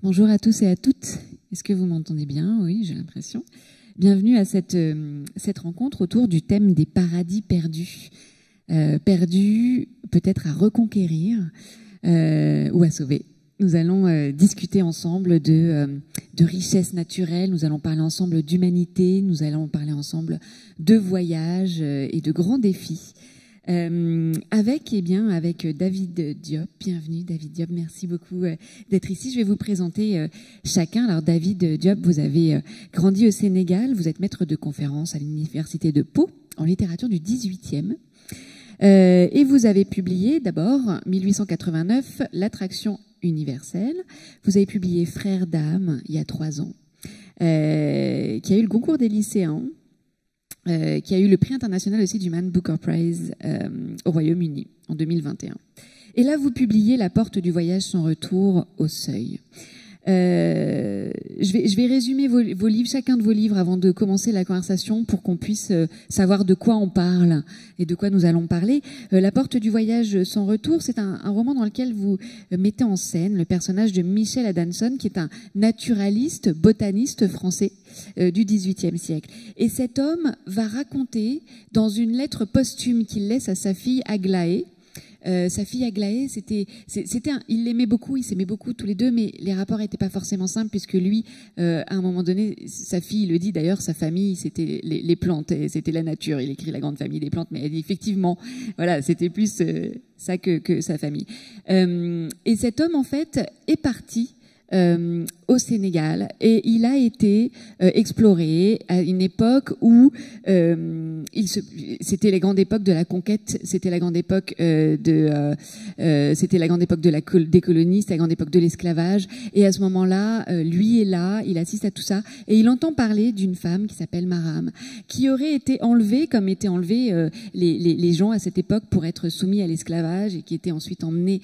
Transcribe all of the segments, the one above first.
Bonjour à tous et à toutes. Est-ce que vous m'entendez bien? Oui, j'ai l'impression. Bienvenue à cette rencontre autour du thème des paradis perdus. Perdus peut-être à reconquérir ou à sauver. Nous allons discuter ensemble de richesses naturelles, nous allons parler ensemble d'humanité, nous allons parler ensemble de voyages et de grands défis. Avec David Diop. Bienvenue David Diop, merci beaucoup d'être ici. Je vais vous présenter chacun. Alors David Diop, vous avez grandi au Sénégal, vous êtes maître de conférence à l'université de Pau en littérature du 18e. Et vous avez publié d'abord 1889 L'attraction universelle. Vous avez publié Frères d'âme il y a 3 ans, qui a eu le concours des lycéens. Qui a eu le prix international aussi du Man Booker Prize au Royaume-Uni en 2021. Et là, vous publiez La porte du voyage sans retour au seuil. Je vais résumer vos livres, chacun de vos livres, avant de commencer la conversation pour qu'on puisse savoir de quoi on parle et de quoi nous allons parler. La porte du voyage sans retour, c'est un roman dans lequel vous mettez en scène le personnage de Michel Adanson, qui est un naturaliste, botaniste français du XVIIIe siècle. Et cet homme va raconter, dans une lettre posthume qu'il laisse à sa fille Aglaé, sa fille Aglaé, il l'aimait beaucoup, ils s'aimaient beaucoup tous les deux, mais les rapports n'étaient pas forcément simples puisque lui, à un moment donné, sa fille le dit d'ailleurs, sa famille, c'était les plantes, c'était la nature. Il écrit La grande famille des plantes, mais elle dit effectivement, voilà, c'était plus ça que sa famille. Et cet homme, en fait, est parti au Sénégal et il a été exploré à une époque où c'était la grande époque de la conquête, c'était la grande époque c'était la grande époque des colonies, c'était la grande époque de l'esclavage, et à ce moment-là, lui est là, il assiste à tout ça et il entend parler d'une femme qui s'appelle Maram, qui aurait été enlevée comme étaient enlevés les gens à cette époque pour être soumis à l'esclavage et qui étaient ensuite emmenés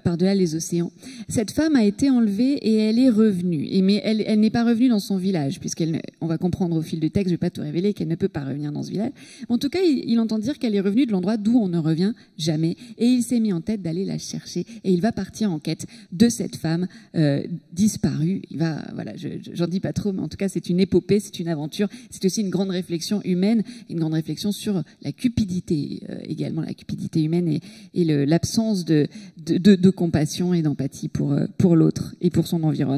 par-delà les océans. Cette femme a été enlevée et elle est revenue. Mais elle n'est pas revenue dans son village, puisqu'on va comprendre au fil du texte, je ne vais pas tout révéler, qu'elle ne peut pas revenir dans ce village. En tout cas, il entend dire qu'elle est revenue de l'endroit d'où on ne revient jamais. Et il s'est mis en tête d'aller la chercher. Et il va partir en quête de cette femme disparue. Voilà, j'en dis pas trop, mais en tout cas, c'est une épopée, c'est une aventure. C'est aussi une grande réflexion humaine, une grande réflexion sur la cupidité, également la cupidité humaine et l'absence de compassion et d'empathie pour l'autre et pour son environnement.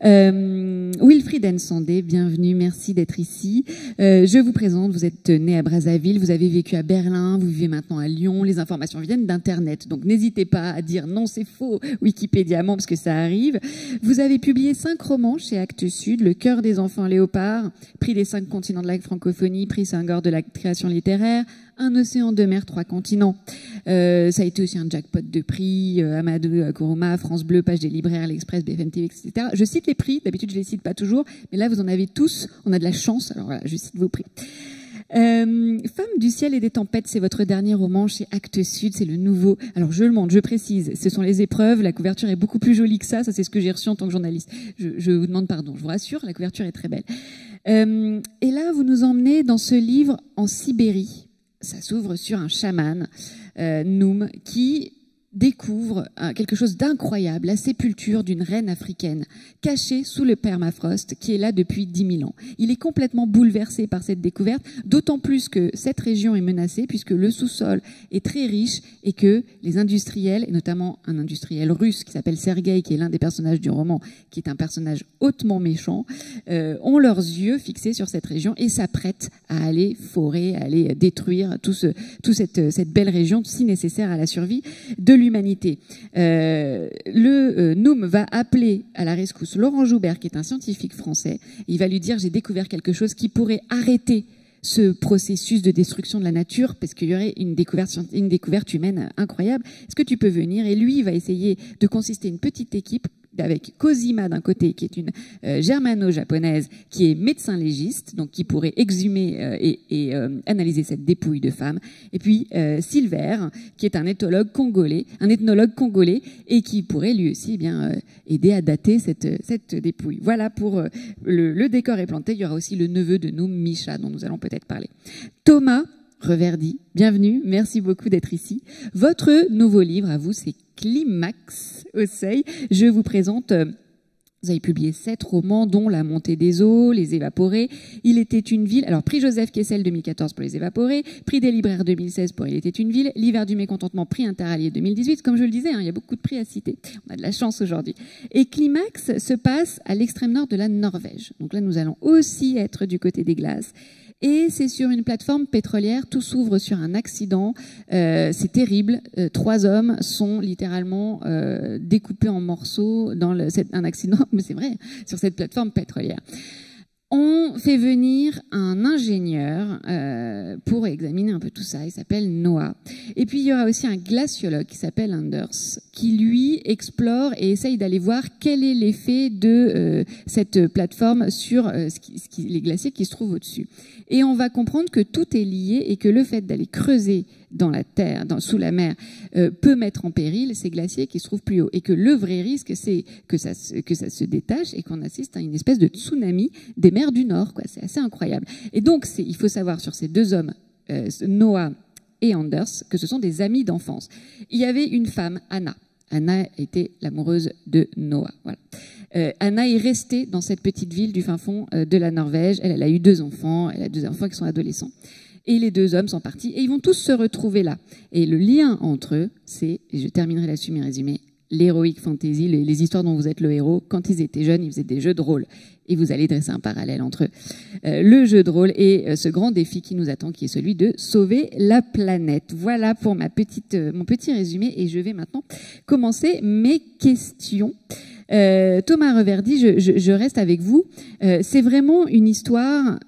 Wilfried Nsandé, bienvenue, merci d'être ici. Je vous présente, vous êtes né à Brazzaville, vous avez vécu à Berlin, vous vivez maintenant à Lyon, les informations viennent d'Internet, donc n'hésitez pas à dire non, c'est faux, Wikipédia, parce que ça arrive. Vous avez publié 5 romans chez Actes Sud, Le cœur des enfants léopards, prix des 5 continents de la francophonie, prix Senghor de la création littéraire, Un océan de mer, 3 continents. Ça a été aussi un jackpot de prix, Amadou Kourouma, France Bleu, Page des libraires, L'Express, BFM TV, etc. Je cite les prix, d'habitude je les cite pas toujours, mais là vous en avez tous, on a de la chance, alors voilà, je cite vos prix. Femme du ciel et des tempêtes, c'est votre dernier roman chez Actes Sud, c'est le nouveau. Alors je le montre, je précise, ce sont les épreuves, la couverture est beaucoup plus jolie que ça c'est ce que j'ai reçu en tant que journaliste. Je vous demande pardon, je vous rassure, la couverture est très belle. Et là vous nous emmenez dans ce livre en Sibérie. Ça s'ouvre sur un chaman, Noum, qui découvre quelque chose d'incroyable, la sépulture d'une reine africaine, cachée sous le permafrost, qui est là depuis 10 000 ans. Il est complètement bouleversé par cette découverte, d'autant plus que cette région est menacée, puisque le sous-sol est très riche, et que les industriels, et notamment un industriel russe qui s'appelle Sergueï, qui est l'un des personnages du roman, qui est un personnage hautement méchant, ont leurs yeux fixés sur cette région, et s'apprêtent à aller forer, à aller détruire toute cette belle région, si nécessaire à la survie de l'humanité. Noum va appeler à la rescousse Laurent Joubert, qui est un scientifique français. Il va lui dire: j'ai découvert quelque chose qui pourrait arrêter ce processus de destruction de la nature, parce qu'il y aurait une découverte humaine incroyable. Est-ce que tu peux venir? Et lui, il va essayer de consister une petite équipe avec Cosima d'un côté, qui est une germano-japonaise, qui est médecin légiste, donc qui pourrait exhumer et analyser cette dépouille de femme, et puis Silver, qui est un ethnologue congolais, et qui pourrait lui aussi aider à dater cette dépouille. Voilà pour le décor est planté. Il y aura aussi le neveu de Noum, Micha, dont nous allons peut-être parler. Thomas Reverdy, bienvenue, merci beaucoup d'être ici. Votre nouveau livre à vous, c'est Climax au seuil. Je vous présente Vous avez publié 7 romans, dont La montée des eaux, Les évaporés, Il était une ville. Alors, prix Joseph Kessel 2014 pour Les évaporés, prix des libraires 2016 pour Il était une ville, L'hiver du mécontentement, prix Interallié 2018. Comme je le disais, hein, il y a beaucoup de prix à citer. On a de la chance aujourd'hui. Et Climax se passe à l'extrême nord de la Norvège. Donc là, nous allons aussi être du côté des glaces. Et c'est sur une plateforme pétrolière, tout s'ouvre sur un accident, c'est terrible, 3 hommes sont littéralement découpés en morceaux dans un accident, mais c'est vrai, sur cette plateforme pétrolière. On fait venir un ingénieur pour examiner un peu tout ça. Il s'appelle Noah. Et puis, il y aura aussi un glaciologue qui s'appelle Anders, qui, lui, explore et essaye d'aller voir quel est l'effet de cette plateforme sur les glaciers qui se trouvent au-dessus. Et on va comprendre que tout est lié et que le fait d'aller creuser dans la terre, sous la mer, peut mettre en péril ces glaciers qui se trouvent plus haut. Et que le vrai risque, c'est que ça se détache et qu'on assiste à une espèce de tsunami des mers du Nord, quoi. C'est assez incroyable. Et donc, il faut savoir sur ces 2 hommes, Noah et Anders, que ce sont des amis d'enfance. Il y avait une femme, Anna. Anna était l'amoureuse de Noah. Voilà. Anna est restée dans cette petite ville du fin fond de la Norvège. Elle a eu 2 enfants. Elle a 2 enfants qui sont adolescents. Et les 2 hommes sont partis et ils vont tous se retrouver là. Et le lien entre eux, c'est, et je terminerai là-dessus mes résumés, l'heroic fantasy, les histoires dont vous êtes le héros. Quand ils étaient jeunes, ils faisaient des jeux de rôle. Et vous allez dresser un parallèle entre le jeu de rôle et ce grand défi qui nous attend, qui est celui de sauver la planète. Voilà pour mon petit résumé. Et je vais maintenant commencer mes questions. Thomas Reverdy, je reste avec vous. C'est vraiment une histoire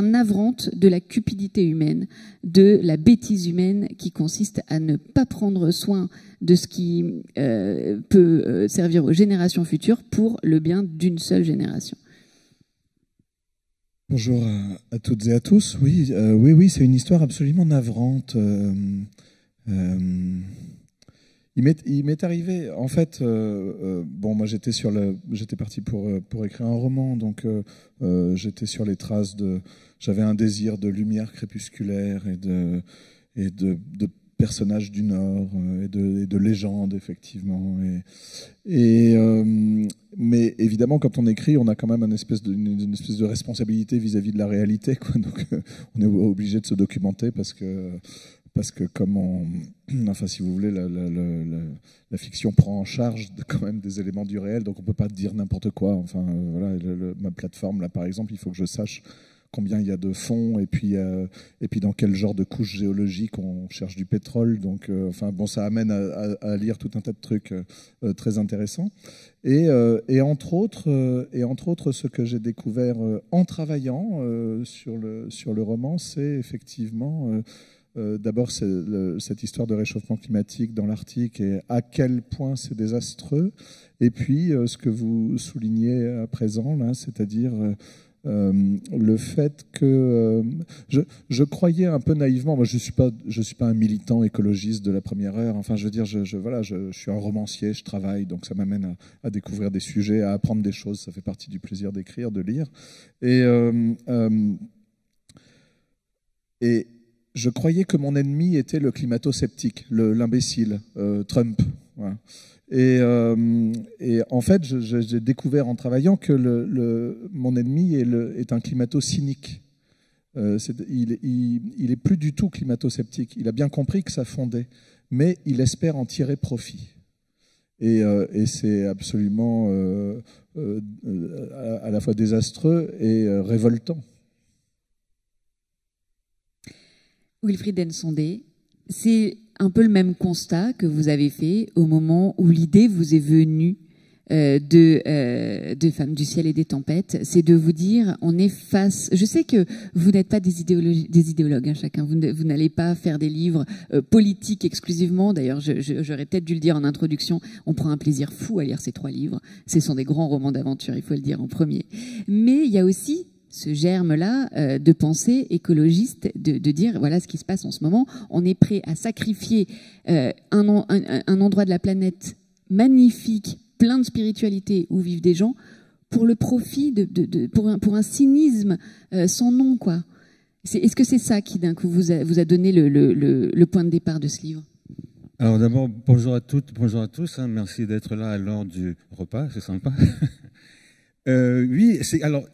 navrante de la cupidité humaine, de la bêtise humaine qui consiste à ne pas prendre soin de ce qui peut servir aux générations futures pour le bien d'une seule génération. Bonjour à toutes et à tous. Oui, oui, c'est une histoire absolument navrante. Il m'est arrivé, en fait, bon, moi j'étais parti pour écrire un roman, donc j'étais sur les traces j'avais un désir de lumière crépusculaire et de personnages du Nord et de légendes, effectivement. Mais évidemment, quand on écrit, on a quand même une espèce de responsabilité vis-à-vis de la réalité, quoi. Donc on est obligé de se documenter parce que comme enfin, si vous voulez, la fiction prend en charge quand même des éléments du réel, donc on peut pas dire n'importe quoi. Enfin, voilà, ma plateforme là, par exemple, il faut que je sache combien il y a de fonds et puis dans quel genre de couche géologique on cherche du pétrole. Donc, enfin bon, ça amène à lire tout un tas de trucs très intéressants. Et entre autres, ce que j'ai découvert en travaillant sur le roman, c'est effectivement d'abord cette histoire de réchauffement climatique dans l'Arctique et à quel point c'est désastreux. Et puis ce que vous soulignez à présent, là, c'est-à-dire le fait que je croyais un peu naïvement, moi je suis pas un militant écologiste de la première heure, enfin je veux dire, voilà, je suis un romancier, je travaille, donc ça m'amène à découvrir des sujets, à apprendre des choses, ça fait partie du plaisir d'écrire, de lire. Et je croyais que mon ennemi était le climato-sceptique, l'imbécile, Trump. Voilà. Et en fait, j'ai découvert en travaillant que mon ennemi est un climato-cynique. Il est plus du tout climato-sceptique. Il a bien compris que ça fondait, mais il espère en tirer profit. Et c'est absolument à la fois désastreux et révoltant. Wilfried Ensondé, c'est un peu le même constat que vous avez fait au moment où l'idée vous est venue de Femmes du ciel et des tempêtes, c'est de vous dire, on est face... Je sais que vous n'êtes pas des idéologues, hein, chacun. Vous n'allez pas faire des livres politiques exclusivement. D'ailleurs, j'aurais peut-être dû le dire en introduction, on prend un plaisir fou à lire ces 3 livres. Ce sont des grands romans d'aventure, il faut le dire en premier. Mais il y a aussi ce germe-là de pensée écologiste, de dire voilà ce qui se passe en ce moment. On est prêt à sacrifier un endroit de la planète magnifique, plein de spiritualité, où vivent des gens, pour le profit, pour un cynisme sans nom, quoi. Est-ce que c'est ça qui, d'un coup, vous a donné le point de départ de ce livre ? Alors d'abord, bonjour à toutes, bonjour à tous. Hein, merci d'être là à l'heure du repas, c'est sympa. Oui, alors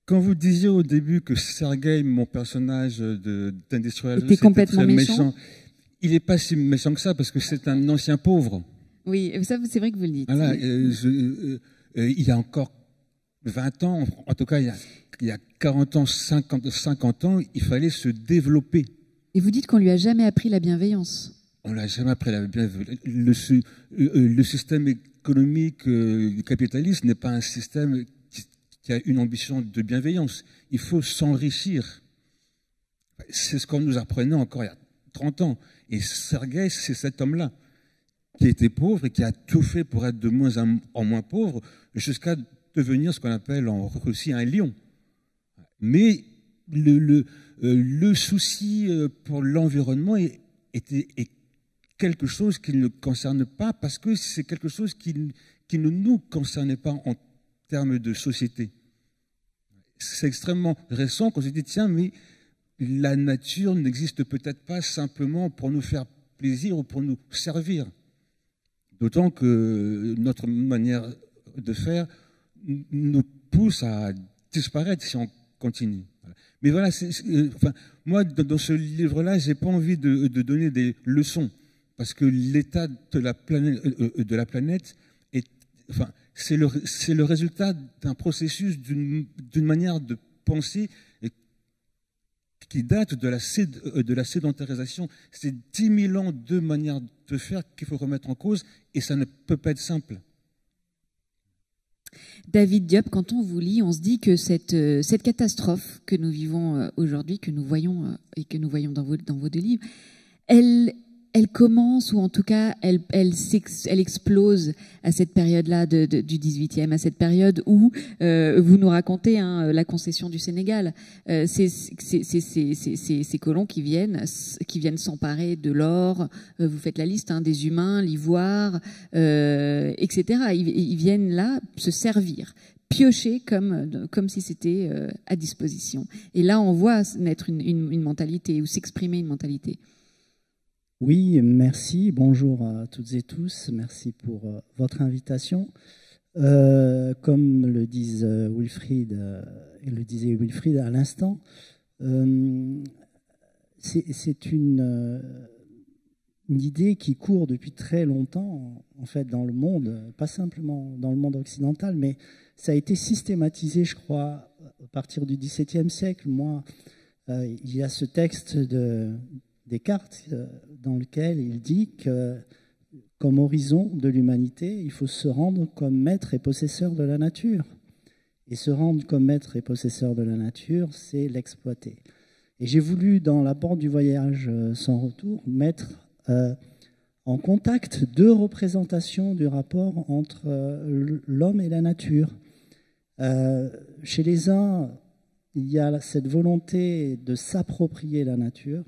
quand vous disiez au début que Sergueï, mon personnage d'Industrial, était complètement méchant, il n'est pas si méchant que ça parce que c'est un ancien pauvre. Oui, ça c'est vrai que vous le dites. Voilà, il y a encore 20 ans, en tout cas il y a 40 ans, 50 ans, il fallait se développer. Et vous dites qu'on lui a jamais appris la bienveillance. On l'a jamais appris la bienveillance. Le système économique capitaliste n'est pas un système qui a une ambition de bienveillance. Il faut s'enrichir. C'est ce qu'on nous apprenait encore il y a 30 ans. Et Sergueï, c'est cet homme-là qui était pauvre et qui a tout fait pour être de moins en moins pauvre jusqu'à devenir ce qu'on appelle en Russie un lion. Mais le souci pour l'environnement est quelque chose qui ne le concerne pas parce que c'est quelque chose qui ne nous concernait pas en termes de société. C'est extrêmement récent qu'on s'est dit, tiens, mais la nature n'existe peut-être pas simplement pour nous faire plaisir ou pour nous servir. D'autant que notre manière de faire nous pousse à disparaître si on continue. Mais voilà, enfin, moi, dans ce livre-là, je n'ai pas envie de donner des leçons, parce que l'état de la planète est, enfin, c'est le résultat d'un processus, d'une manière de penser qui date de la sédentarisation. C'est 10 000 ans de manière de faire qu'il faut remettre en cause, et ça ne peut pas être simple. David Diop, quand on vous lit, on se dit que cette catastrophe que nous vivons aujourd'hui, que nous voyons et que nous voyons dans vos deux livres, elle commence, ou en tout cas, elle explose à cette période-là du 18e, à cette période où vous nous racontez la concession du Sénégal. Ces colons qui viennent s'emparer de l'or, vous faites la liste, des humains, l'ivoire, etc. Ils viennent là se servir, piocher comme si c'était à disposition. Et là, on voit naître une mentalité, ou s'exprimer une mentalité. Oui, merci. Bonjour à toutes et tous. Merci pour votre invitation. Comme le disait Wilfried à l'instant, c'est une idée qui court depuis très longtemps, en fait, dans le monde, pas simplement dans le monde occidental, mais ça a été systématisé, je crois, à partir du XVIIe siècle. Moi, il y a ce texte Descartes, dans lequel il dit que, comme horizon de l'humanité, il faut se rendre comme maître et possesseur de la nature. Et se rendre comme maître et possesseur de la nature, c'est l'exploiter. Et j'ai voulu, dans la porte du voyage sans retour, mettre en contact deux représentations du rapport entre l'homme et la nature. Chez les uns, il y a cette volonté de s'approprier la nature,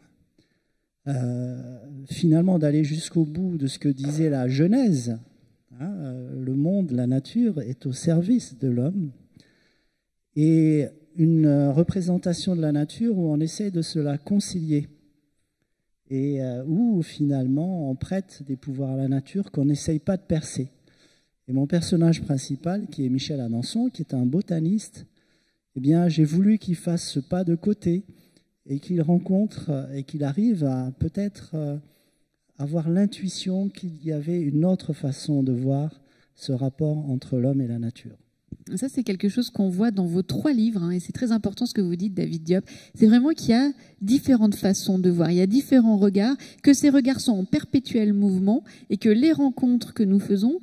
finalement d'aller jusqu'au bout de ce que disait la Genèse. Le monde, la nature est au service de l'homme. Et une représentation de la nature où on essaie de se la concilier. Et où finalement on prête des pouvoirs à la nature qu'on n'essaye pas de percer. Et mon personnage principal, qui est Michel Adanson, qui est un botaniste, eh bien j'ai voulu qu'il fasse ce pas de côté, et qu'il rencontre et qu'il arrive à peut-être avoir l'intuition qu'il y avait une autre façon de voir ce rapport entre l'homme et la nature. Ça, c'est quelque chose qu'on voit dans vos 3 livres, et c'est très important ce que vous dites, David Diop. C'est vraiment qu'il y a différentes façons de voir, il y a différents regards, que ces regards sont en perpétuel mouvement, et que les rencontres que nous faisons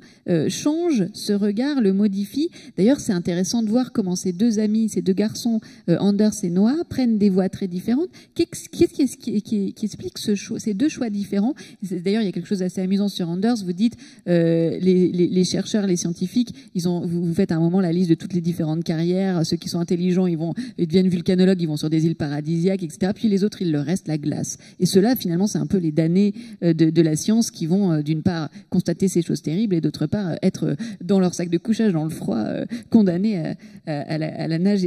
changent ce regard, le modifient. D'ailleurs, c'est intéressant de voir comment ces deux amis, ces deux garçons, Anders et Noah, prennent des voies très différentes. Qu'est-ce qui explique ces deux choix différents? D'ailleurs, il y a quelque chose d'assez amusant sur Anders. Vous dites, les chercheurs, les scientifiques, vous faites à un moment la liste de toutes les différentes carrières. Ceux qui sont intelligents, ils deviennent vulcanologues, ils vont sur des îles paradisiaques, etc. Puis les autres, il leur reste la glace. Et ceux-là, finalement, c'est un peu les damnés de la science qui vont, d'une part, constater ces choses terribles et d'autre part, être dans leur sac de couchage, dans le froid, condamnés à la neige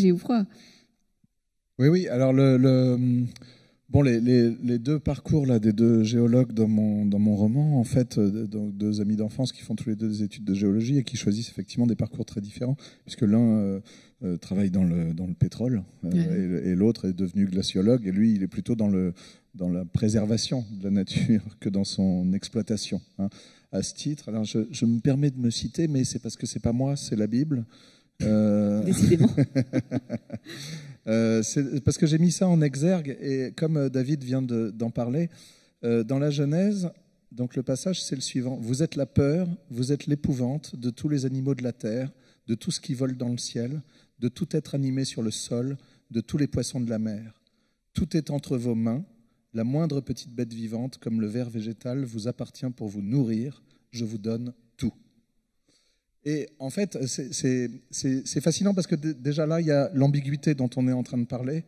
et au froid. Oui. Alors, Bon, les deux parcours là, des deux géologues dans mon roman, en fait, donc deux amis d'enfance qui font tous les deux des études de géologie et qui choisissent effectivement des parcours très différents, puisque l'un travaille dans le pétrole et l'autre est devenu glaciologue, et lui, il est plutôt dans la préservation de la nature que dans son exploitation. Hein. À ce titre, alors je me permets de me citer, mais c'est parce que c'est pas moi, c'est la Bible. Décidément. C'est parce que j'ai mis ça en exergue, et comme David vient d'en parler, dans la Genèse, donc le passage c'est le suivant: vous êtes la peur, vous êtes l'épouvante de tous les animaux de la terre, de tout ce qui vole dans le ciel, de tout être animé sur le sol, de tous les poissons de la mer. Tout est entre vos mains, la moindre petite bête vivante comme le ver végétal vous appartient pour vous nourrir, je vous donne tout. Et en fait, c'est fascinant parce que déjà là, il y a l'ambiguïté dont on est en train de parler,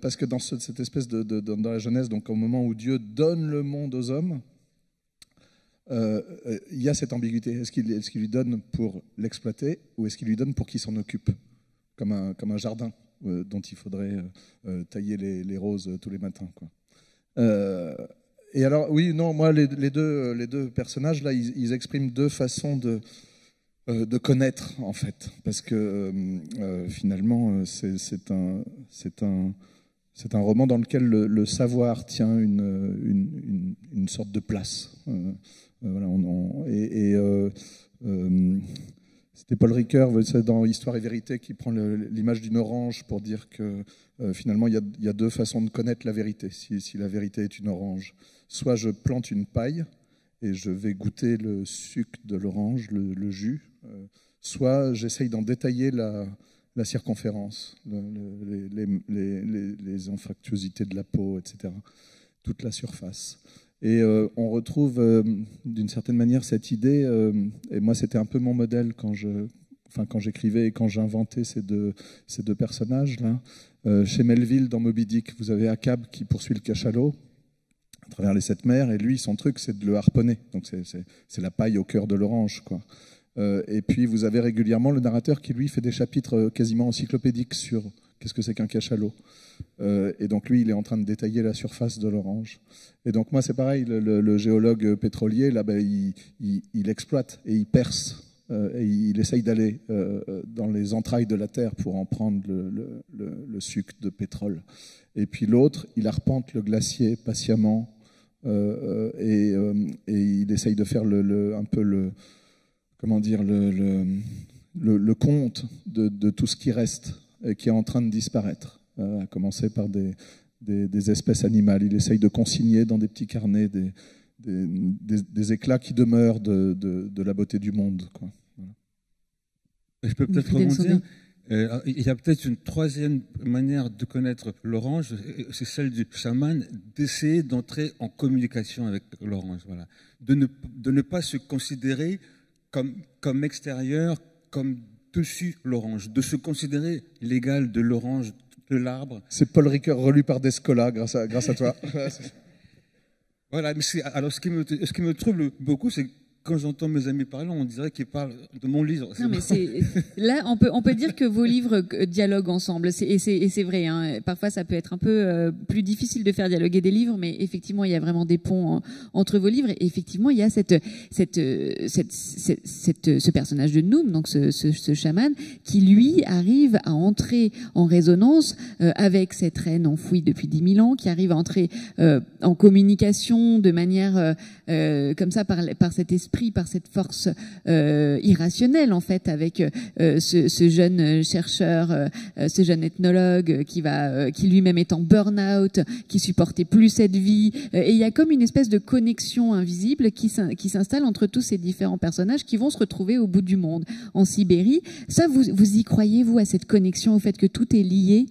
parce que dans cette espèce dans la Genèse, donc au moment où Dieu donne le monde aux hommes, il y a cette ambiguïté. Est-ce qu'il lui donne pour l'exploiter ou est-ce qu'il lui donne pour qu'il s'en occupe, comme un jardin dont il faudrait tailler les roses tous les matins, quoi. Et alors, oui, non, moi, les deux personnages, là, ils expriment deux façons de connaître, en fait, parce que finalement c'est un roman dans lequel le savoir tient une sorte de place. Voilà, c'était Paul Ricoeur dans Histoire et vérité qui prend l'image d'une orange pour dire que finalement il y a deux façons de connaître la vérité. Si la vérité est une orange, soit je plante une paille et je vais goûter le sucre de l'orange, le jus, soit j'essaye d'en détailler la circonférence, les anfractuosités de la peau, etc., toute la surface. Et on retrouve d'une certaine manière cette idée, et moi c'était un peu mon modèle quand j'écrivais et quand j'inventais ces deux personnages-là. Chez Melville, dans Moby Dick, vous avez Achab qui poursuit le cachalot à travers les 7 mers, et lui, son truc, c'est de le harponner. Donc c'est la paille au cœur de l'orange, quoi. Et puis vous avez régulièrement le narrateur qui, lui, fait des chapitres quasiment encyclopédiques sur qu'est-ce que c'est qu'un cachalot. Et donc lui, il est en train de détailler la surface de l'orange. Et donc moi, c'est pareil, le géologue pétrolier, là, il exploite et il perce. Et il essaye d'aller dans les entrailles de la terre pour en prendre le suc de pétrole. Et puis l'autre, il arpente le glacier patiemment et il essaye de faire un peu le compte de tout ce qui reste et qui est en train de disparaître, à commencer par des espèces animales. Il essaye de consigner dans des petits carnets des éclats qui demeurent de la beauté du monde, quoi. Voilà. Je peux peut-être rebondir. Il y a peut-être une troisième manière de connaître l'orange, c'est celle du chaman, d'essayer d'entrer en communication avec l'orange. Voilà. De ne pas se considérer comme extérieur, comme dessus l'orange, de se considérer l'égal de l'orange, de l'arbre. C'est Paul Ricoeur relu par Descola, grâce à toi. Voilà, mais alors ce qui me trouble beaucoup, c'est que quand j'entends mes amis parler, on dirait qu'ils parlent de mon livre. Non, mais là, on peut dire que vos livres dialoguent ensemble, et c'est vrai. Hein. Parfois, ça peut être un peu plus difficile de faire dialoguer des livres, mais effectivement, il y a vraiment des ponts entre vos livres. Et effectivement, il y a ce personnage de Noum, donc ce chaman, qui lui arrive à entrer en résonance avec cette reine enfouie depuis 10 000 ans, qui arrive à entrer en communication de manière comme ça par cet esprit, par cette force irrationnelle en fait, avec ce jeune chercheur, ce jeune ethnologue qui lui-même est en burn-out, qui supportait plus cette vie, et il y a comme une espèce de connexion invisible qui s'installe entre tous ces différents personnages qui vont se retrouver au bout du monde, en Sibérie. Ça, vous y croyez, vous, à cette connexion, au fait que tout est lié?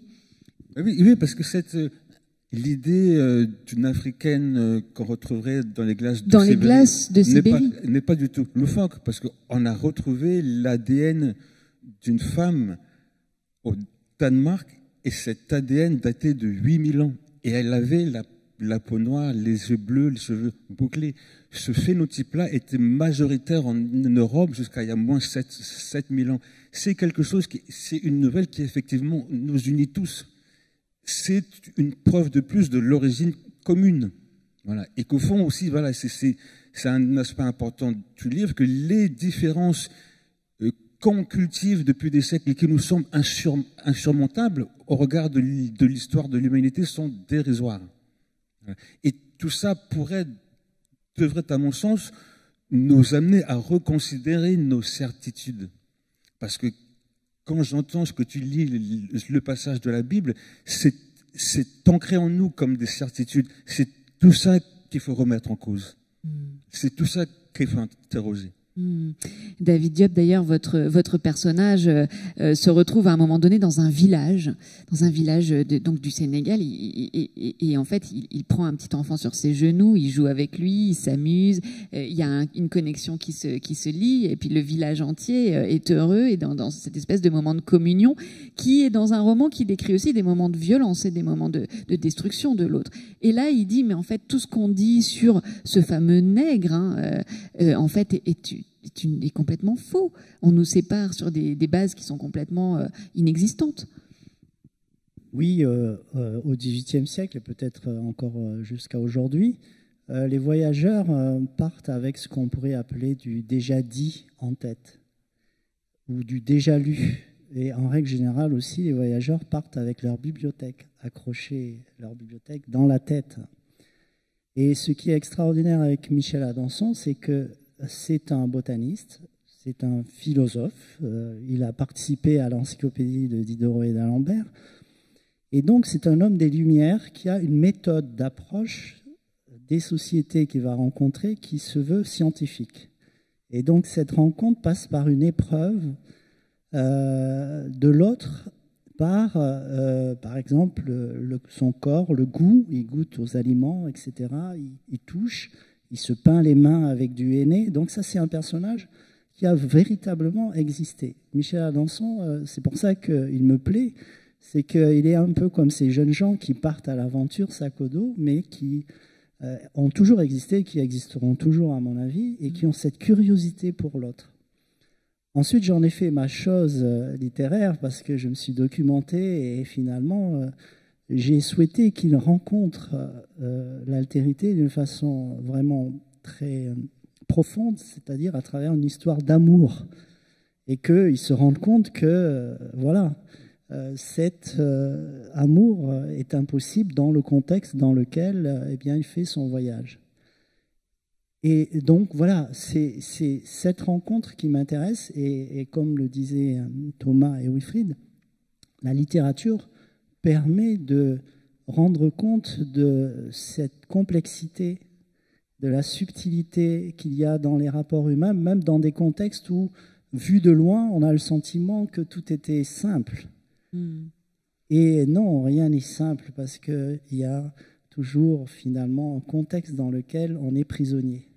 Oui, parce que l'idée d'une Africaine qu'on retrouverait dans les glaces de Sibérie n'est pas du tout loufoque, parce qu'on a retrouvé l'ADN d'une femme au Danemark, et cet ADN datait de 8000 ans. Et elle avait la peau noire, les yeux bleus, les cheveux bouclés. Ce phénotype-là était majoritaire en Europe jusqu'à il y a moins 7000 ans. C'est quelque chose c'est une nouvelle qui effectivement nous unit tous. c'est une preuve de plus de l'origine commune. Voilà. Et qu'au fond aussi, voilà, c'est un aspect important du livre, que les différences qu'on cultive depuis des siècles et qui nous semblent insurmontables au regard de l'histoire de l'humanité sont dérisoires. Voilà. Et tout ça devrait, à mon sens, nous amener à reconsidérer nos certitudes. Parce que quand j'entends ce que tu lis, le passage de la Bible, c'est ancré en nous comme des certitudes. C'est tout ça qu'il faut remettre en cause. C'est tout ça qu'il faut interroger. David Diop, d'ailleurs, votre personnage se retrouve à un moment donné dans un village donc du Sénégal, et en fait, il prend un petit enfant sur ses genoux, il joue avec lui, il s'amuse, il y a une connexion qui se lie, et puis le village entier est heureux et dans cette espèce de moment de communion qui est dans un roman qui décrit aussi des moments de violence et des moments de destruction de l'autre. Et là, il dit, mais en fait, tout ce qu'on dit sur ce fameux nègre, en fait, est complètement faux. On nous sépare sur des bases qui sont complètement inexistantes. Oui, au XVIIIe siècle, et peut-être encore jusqu'à aujourd'hui, les voyageurs partent avec ce qu'on pourrait appeler du déjà dit en tête, ou du déjà lu. Et en règle générale aussi, les voyageurs partent avec leur bibliothèque, accrocher leur bibliothèque dans la tête. Et ce qui est extraordinaire avec Michel Adanson, c'est que c'est un botaniste, c'est un philosophe, il a participé à l'encyclopédie de Diderot et d'Alembert, et donc c'est un homme des Lumières qui a une méthode d'approche des sociétés qu'il va rencontrer qui se veut scientifique. Et donc cette rencontre passe par une épreuve de l'autre, par exemple son corps, le goût, il goûte aux aliments, etc., il touche, il se peint les mains avec du henné. Donc ça, c'est un personnage qui a véritablement existé. Michel Adanson, c'est pour ça qu'il me plaît, c'est qu'il est un peu comme ces jeunes gens qui partent à l'aventure sac au dos, mais qui ont toujours existé, qui existeront toujours à mon avis, et qui ont cette curiosité pour l'autre. Ensuite, j'en ai fait ma chose littéraire parce que je me suis documenté et finalement... j'ai souhaité qu'il rencontre l'altérité d'une façon vraiment très profonde, c'est-à-dire à travers une histoire d'amour. Et qu'il se rende compte que, voilà, cet amour est impossible dans le contexte dans lequel eh bien, il fait son voyage. Et donc, voilà, c'est cette rencontre qui m'intéresse. Et comme le disaient Thomas et Wilfried, la littérature permet de rendre compte de cette complexité, de la subtilité qu'il y a dans les rapports humains, même dans des contextes où, vu de loin, on a le sentiment que tout était simple. Et non, rien n'est simple parce qu'il y a toujours finalement un contexte dans lequel on est prisonnier.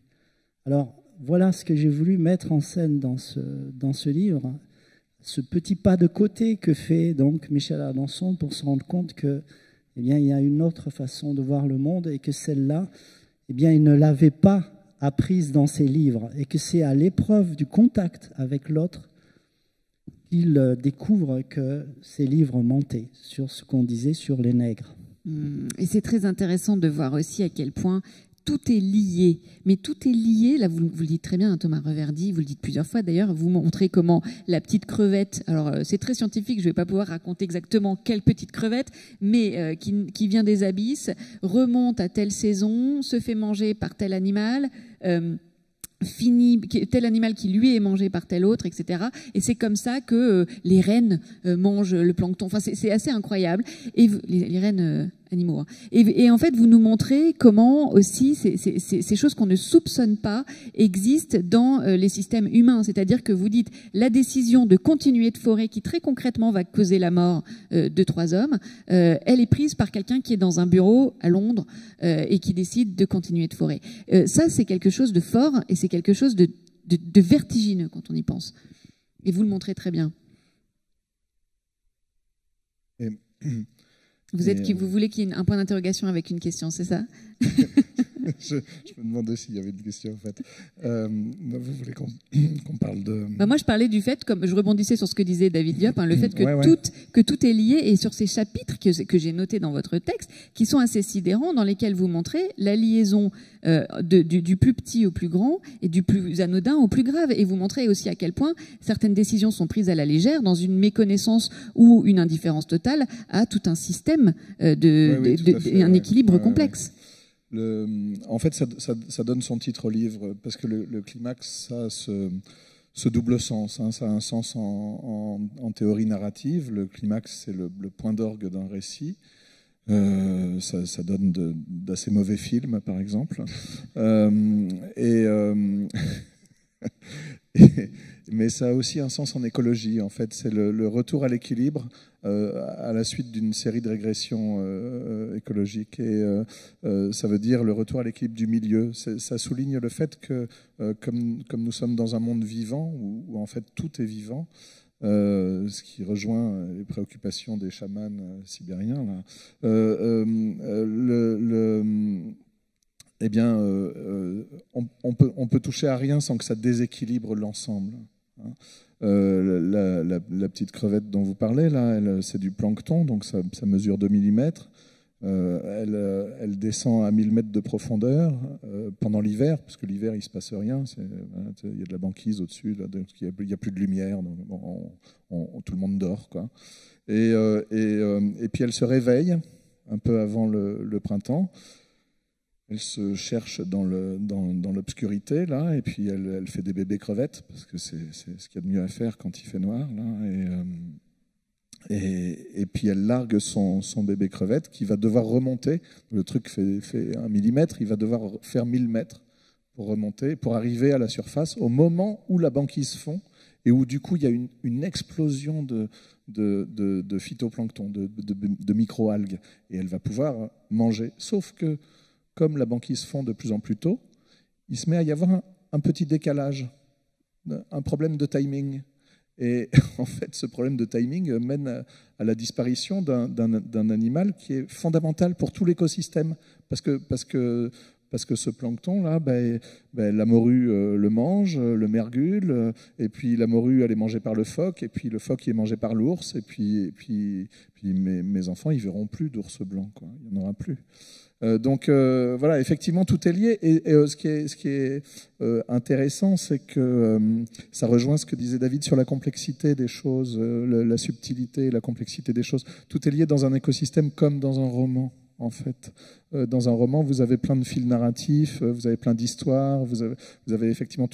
Alors, voilà ce que j'ai voulu mettre en scène dans ce livre. Ce petit pas de côté que fait donc Michel Adanson pour se rendre compte que, eh bien, il y a une autre façon de voir le monde et que celle-là, eh bien, il ne l'avait pas apprise dans ses livres et que c'est à l'épreuve du contact avec l'autre qu'il découvre que ses livres mentaient sur ce qu'on disait sur les nègres. Et c'est très intéressant de voir aussi à quel point tout est lié, mais tout est lié, là vous le dites très bien, hein, Thomas Reverdy, vous le dites plusieurs fois d'ailleurs, vous montrez comment la petite crevette, alors c'est très scientifique, je ne vais pas pouvoir raconter exactement quelle petite crevette, mais qui vient des abysses, remonte à telle saison, se fait manger par tel animal, tel animal qui lui est mangé par tel autre, etc. Et c'est comme ça que les rennes mangent le plancton. Enfin, c'est assez incroyable. Et les rennes animaux. Hein. Et en fait, vous nous montrez comment aussi ces choses qu'on ne soupçonne pas existent dans les systèmes humains. C'est-à-dire que vous dites la décision de continuer de forer, qui très concrètement va causer la mort de 3 hommes, elle est prise par quelqu'un qui est dans un bureau à Londres et qui décide de continuer de forer. Ça, c'est quelque chose de fort et c'est quelque chose de vertigineux quand on y pense. Et vous le montrez très bien. Vous voulez qu'il y ait un point d'interrogation avec une question, c'est ça? je me demandais s'il y avait une question, en fait. Vous voulez qu'on parle de... Moi, je parlais du fait, comme je rebondissais sur ce que disait David Diop, le fait que, que tout est lié, et sur ces chapitres que j'ai notés dans votre texte, qui sont assez sidérants, dans lesquels vous montrez la liaison du plus petit au plus grand, et du plus anodin au plus grave. Et vous montrez aussi à quel point certaines décisions sont prises à la légère, dans une méconnaissance ou une indifférence totale à tout un système un équilibre complexe. En fait, ça donne son titre au livre, parce que le climax, ça a ce double sens. Hein. Ça a un sens en théorie narrative. Le climax, c'est le point d'orgue d'un récit. Ça donne d'assez mauvais films, par exemple. Mais ça a aussi un sens en écologie, en fait. C'est le retour à l'équilibre à la suite d'une série de régressions écologiques. Et ça veut dire le retour à l'équilibre du milieu. Ça souligne le fait que, comme nous sommes dans un monde vivant, où en fait tout est vivant, ce qui rejoint les préoccupations des chamans sibériens, là, eh bien, on peut toucher à rien sans que ça déséquilibre l'ensemble. Hein. La petite crevette dont vous parlez, là, c'est du plancton, donc ça mesure 2 mm. Elle descend à 1000 mètres de profondeur pendant l'hiver, parce que l'hiver, il ne se passe rien. Il y a de la banquise au-dessus, il n'y a plus de lumière, donc tout le monde dort, quoi. Et puis elle se réveille un peu avant le printemps. Elle se cherche dans l'obscurité, là, et puis elle fait des bébés crevettes, parce que c'est ce qu'il y a de mieux à faire quand il fait noir, là. Et puis elle largue son bébé crevette qui va devoir remonter. Le truc fait 1 millimètre, il va devoir faire 1000 mètres pour remonter, pour arriver à la surface au moment où la banquise fond et où du coup il y a une explosion de phytoplancton, de micro-algues. Et elle va pouvoir manger. Sauf que, comme la banquise fond de plus en plus tôt, il se met à y avoir un petit décalage, un problème de timing. Et en fait, ce problème de timing mène à la disparition d'un animal qui est fondamental pour tout l'écosystème. Parce que ce plancton-là, la morue le mange, le mergule, et puis la morue, elle est mangée par le phoque, et puis le phoque, il est mangé par l'ours, et puis mes enfants, ils verront plus d'ours blanc, quoi. Il n'y en aura plus. Donc voilà, effectivement, tout est lié. Et ce qui est intéressant, c'est que ça rejoint ce que disait David sur la complexité des choses, la subtilité, la complexité des choses. Tout est lié dans un écosystème comme dans un roman, en fait. Dans un roman, vous avez plein de fils narratifs, vous avez plein d'histoires, vous avez effectivement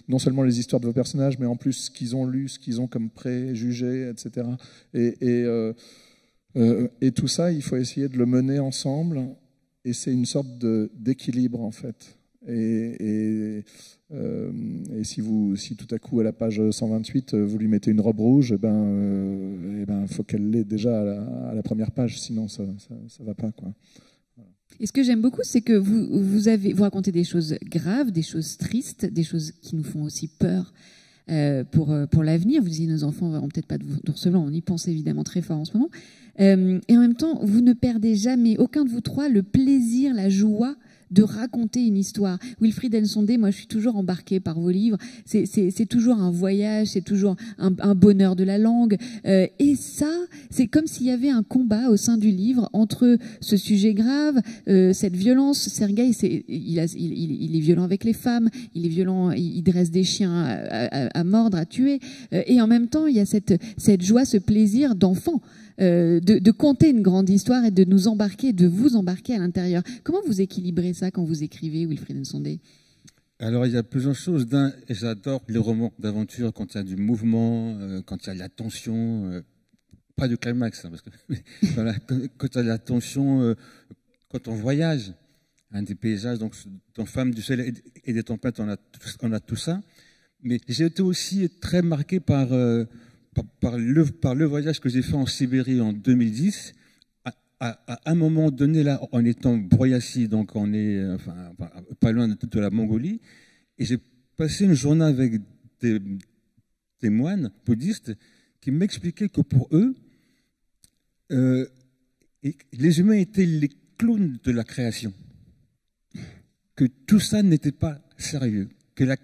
non seulement les histoires de vos personnages, mais en plus ce qu'ils ont lu, ce qu'ils ont comme préjugés, etc. Et tout ça, il faut essayer de le mener ensemble. Et c'est une sorte d'équilibre, en fait. Et si tout à coup, à la page 128, vous lui mettez une robe rouge, faut qu'elle l'ait déjà à la première page, sinon ça va pas, quoi. Et ce que j'aime beaucoup, c'est que vous racontez des choses graves, des choses tristes, des choses qui nous font aussi peur pour l'avenir. Vous disiez, nos enfants ne verront peut-être pas d'ours blanc, on y pense évidemment très fort en ce moment. Et en même temps, vous ne perdez jamais, aucun de vous trois, le plaisir, la joie de raconter une histoire. Wilfried Nsondé, moi je suis toujours embarquée par vos livres, c'est toujours un voyage, c'est toujours un bonheur de la langue, et ça, c'est comme s'il y avait un combat au sein du livre entre ce sujet grave, cette violence. Sergueï, il est violent avec les femmes, il est violent, il dresse des chiens à mordre, à tuer, et en même temps il y a cette joie, ce plaisir d'enfant. De conter une grande histoire et de nous embarquer, de vous embarquer à l'intérieur. Comment vous équilibrez ça quand vous écrivez, Wilfried Nsondé ? Alors, il y a plusieurs choses. J'adore les romans d'aventure quand il y a du mouvement, quand il y a de la tension, pas de climax, hein, parce que voilà, quand il y a de la tension, quand on voyage, des paysages, donc dans Femmes du ciel et des tempêtes, on a tout ça. Mais j'ai été aussi très marqué par le voyage que j'ai fait en Sibérie en 2010, à un moment donné, là, en étant Broyassi, donc on est pas loin de la Mongolie, et j'ai passé une journée avec des moines bouddhistes qui m'expliquaient que pour eux, les humains étaient les clowns de la création. que tout ça n'était pas sérieux, que la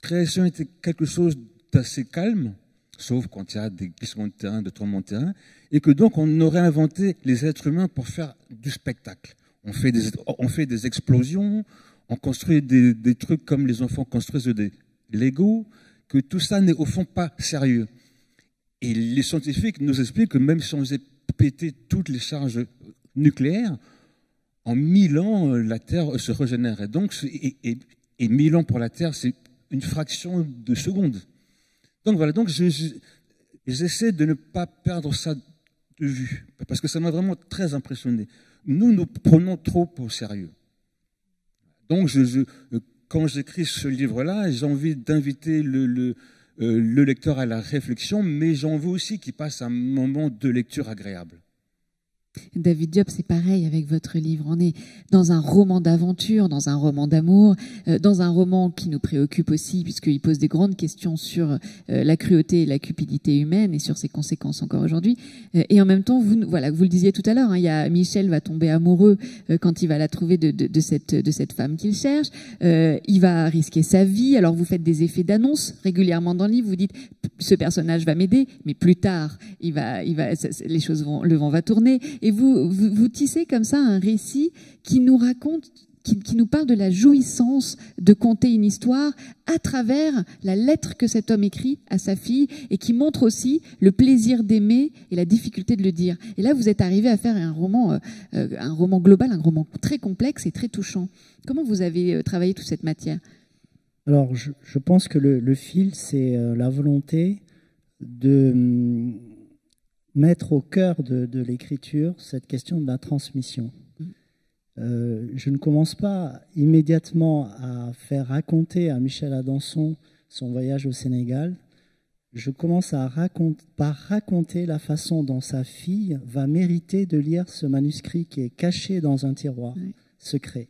création était quelque chose d'assez calme, sauf quand il y a des glissements de terrain, des tremblements de terrain, et que donc on aurait inventé les êtres humains pour faire du spectacle. On fait des explosions, on construit des trucs comme les enfants construisent des Lego, que tout ça n'est au fond pas sérieux. Et les scientifiques nous expliquent que même si on faisait péter toutes les charges nucléaires, en 1000 ans, la Terre se régénérait. Donc, et 1000 ans pour la Terre, c'est une fraction de seconde. Donc voilà, donc j'essaie de ne pas perdre ça de vue, parce que ça m'a vraiment très impressionné. Nous prenons trop au sérieux. Donc, quand j'écris ce livre-là, j'ai envie d'inviter le lecteur à la réflexion, mais j'en veux aussi qu'il passe un moment de lecture agréable. David Diop, c'est pareil avec votre livre. On est dans un roman d'aventure, dans un roman d'amour, dans un roman qui nous préoccupe aussi, puisqu'il pose des grandes questions sur la cruauté et la cupidité humaine et sur ses conséquences encore aujourd'hui. Et en même temps, vous le disiez tout à l'heure, il y a Michel va tomber amoureux quand il va la trouver de cette femme qu'il cherche. Il va risquer sa vie. Alors vous faites des effets d'annonce régulièrement dans le livre. Vous dites ce personnage va m'aider, mais plus tard, les choses le vent va tourner. Et vous tissez comme ça un récit qui nous raconte, qui nous parle de la jouissance de conter une histoire à travers la lettre que cet homme écrit à sa fille et qui montre aussi le plaisir d'aimer et la difficulté de le dire. Et là, vous êtes arrivé à faire un roman global, un roman très complexe et très touchant. Comment vous avez travaillé toute cette matière ? Alors, je pense que le fil, c'est la volonté de mettre au cœur de l'écriture cette question de la transmission. Je ne commence pas immédiatement à faire raconter à Michel Adanson son voyage au Sénégal. Je commence par raconter la façon dont sa fille va mériter de lire ce manuscrit qui est caché dans un tiroir secret.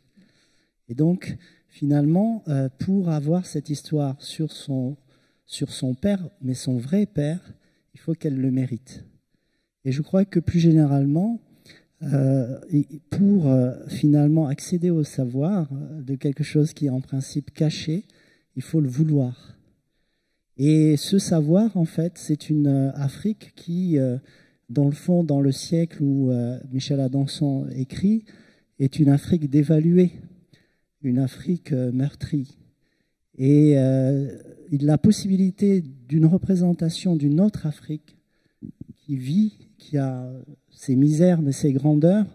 Et donc, finalement, pour avoir cette histoire sur son père, mais son vrai père, il faut qu'elle le mérite. Et je crois que plus généralement, pour finalement accéder au savoir de quelque chose qui est en principe caché, il faut le vouloir. Et ce savoir, en fait, c'est une Afrique qui, dans le fond, dans le siècle où Michel Adanson écrit, est une Afrique dévaluée, une Afrique meurtrie. Et il a la possibilité d'une représentation d'une autre Afrique qui vit, qui a ses misères mais ses grandeurs,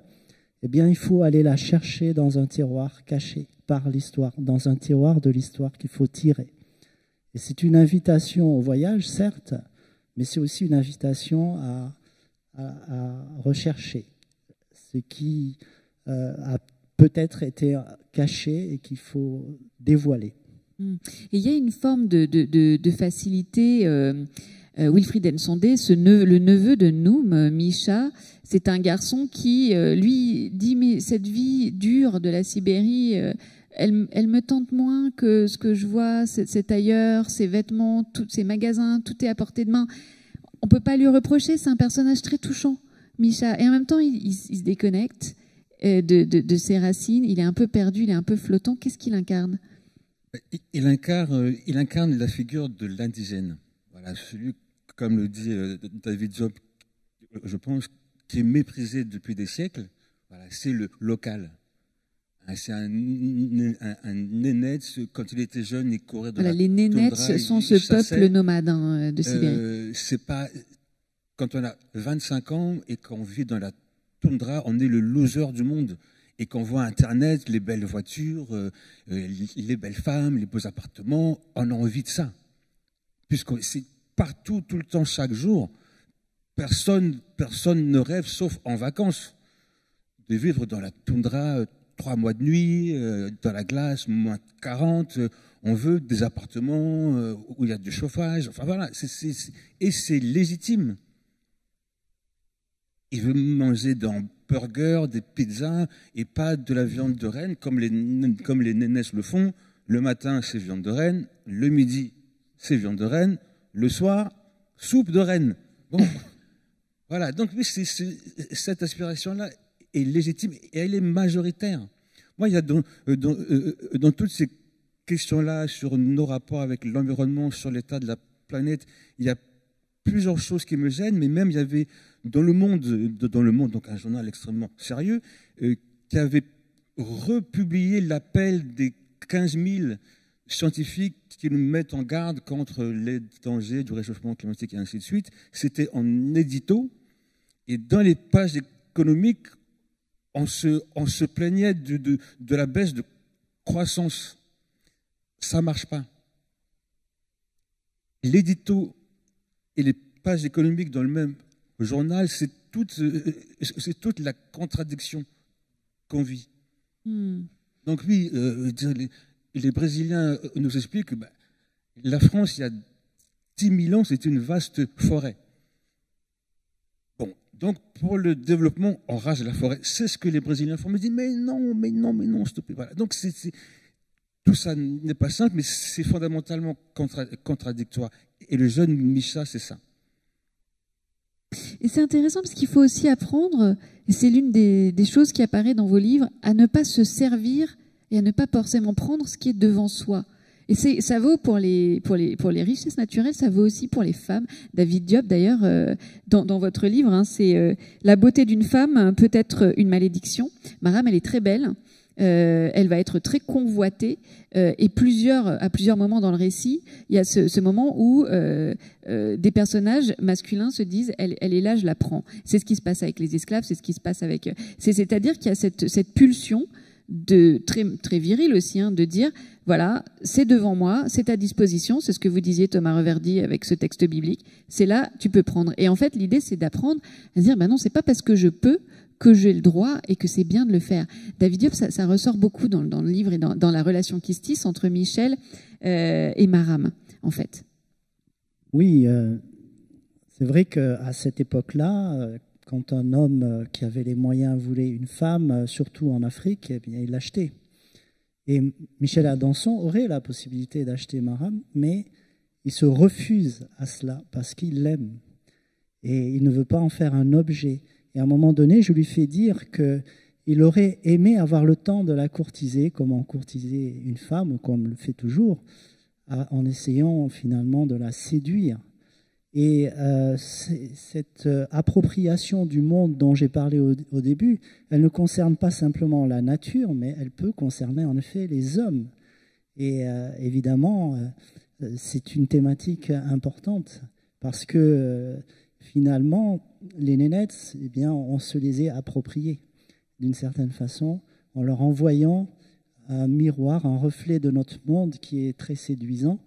eh bien il faut aller la chercher dans un tiroir caché par l'histoire, dans un tiroir de l'histoire qu'il faut tirer. Et c'est une invitation au voyage, certes, mais c'est aussi une invitation à rechercher ce qui a peut-être été caché et qu'il faut dévoiler. Et il y a une forme de facilité. Wilfried Nsondé, le neveu de Noum, Misha, c'est un garçon qui, lui, dit mais cette vie dure de la Sibérie, elle me tente moins que ce que je vois, c'est ailleurs, ses vêtements, tous ses magasins, tout est à portée de main. On peut pas lui reprocher, c'est un personnage très touchant, Misha. Et en même temps, il se déconnecte de ses racines, il est un peu perdu, il est un peu flottant. Qu'est-ce qu'il incarne ? Il incarne la figure de l'indigène. Voilà, celui, comme le dit David Diop, je pense, qui est méprisé depuis des siècles. Voilà, c'est le local. C'est un Nénètse, quand il était jeune, il courait de la les Nénètses sont ce peuple nomade de Sibérie. C'est pas, quand on a 25 ans et qu'on vit dans la toundra, on est le loser du monde. Et qu'on voit Internet, les belles voitures, les belles femmes, les beaux appartements, on a envie de ça. Puisque c'est partout, tout le temps, chaque jour. Personne ne rêve, sauf en vacances, de vivre dans la toundra 3 mois de nuit, dans la glace, moins 40. On veut des appartements où il y a du chauffage. Enfin voilà, et c'est légitime. Il veut manger des burgers, des pizzas, et pas de la viande de renne, comme les Nénètses le font. Le matin, c'est viande de renne. Le midi, c'est viande de renne. Le soir, soupe de renne. Bon, voilà. Donc, oui, cette aspiration-là est légitime et elle est majoritaire. Moi, il y a dans toutes ces questions-là sur nos rapports avec l'environnement, sur l'état de la planète, il y a plusieurs choses qui me gênent, mais même il y avait dans le Monde, donc un journal extrêmement sérieux, qui avait republié l'appel des 15 000 scientifiques qui nous mettent en garde contre les dangers du réchauffement climatique et ainsi de suite. C'était en édito, et dans les pages économiques, on se plaignait de la baisse de croissance. Ça ne marche pas. L'édito et les pages économiques dans le même journal, c'est toute la contradiction qu'on vit. Donc oui, les Brésiliens nous expliquent que la France, il y a 10 000 ans, c'est une vaste forêt. Bon, donc pour le développement, on rase la forêt. C'est ce que les Brésiliens font. Mais ils disent, mais non, s'il te plaît. Voilà. Donc tout ça n'est pas simple, mais c'est fondamentalement contradictoire. Et le jeune Micha, c'est ça. Et c'est intéressant parce qu'il faut aussi apprendre, et c'est l'une des choses qui apparaît dans vos livres, à ne pas se servir et à ne pas forcément prendre ce qui est devant soi. Et ça vaut pour les richesses naturelles, ça vaut aussi pour les femmes. David Diop, d'ailleurs, dans votre livre, hein, c'est la beauté d'une femme peut être une malédiction. Maram, elle est très belle. Elle va être très convoitée et à plusieurs moments dans le récit, il y a ce moment où des personnages masculins se disent elle est là, je la prends. C'est ce qui se passe avec les esclaves, c'est ce qui se passe avec... C'est-à-dire qu'il y a cette pulsion très virile aussi, hein, de dire voilà, c'est devant moi, c'est à disposition, c'est ce que vous disiez Thomas Reverdy avec ce texte biblique, c'est là, tu peux prendre. Et en fait, l'idée, c'est d'apprendre à dire non, c'est pas parce que je peux que j'ai le droit et que c'est bien de le faire. David Diop, ça ressort beaucoup dans le livre et dans la relation qui se tisse entre Michel et Maram, en fait. Oui, c'est vrai qu'à cette époque-là, quand un homme qui avait les moyens voulait une femme, surtout en Afrique, eh bien, il l'achetait. Et Michel Adanson aurait la possibilité d'acheter Maram, mais il se refuse à cela parce qu'il l'aime. Et il ne veut pas en faire un objet. Et à un moment donné, je lui fais dire qu'il aurait aimé avoir le temps de la courtiser, comme on courtisait une femme, ou comme on le fait toujours, en essayant finalement de la séduire. Et cette appropriation du monde dont j'ai parlé au début, elle ne concerne pas simplement la nature, mais elle peut concerner en effet les hommes. Et évidemment, c'est une thématique importante parce que finalement, les nénettes, eh bien, on se les est appropriées d'une certaine façon en leur envoyant un miroir, un reflet de notre monde qui est très séduisant,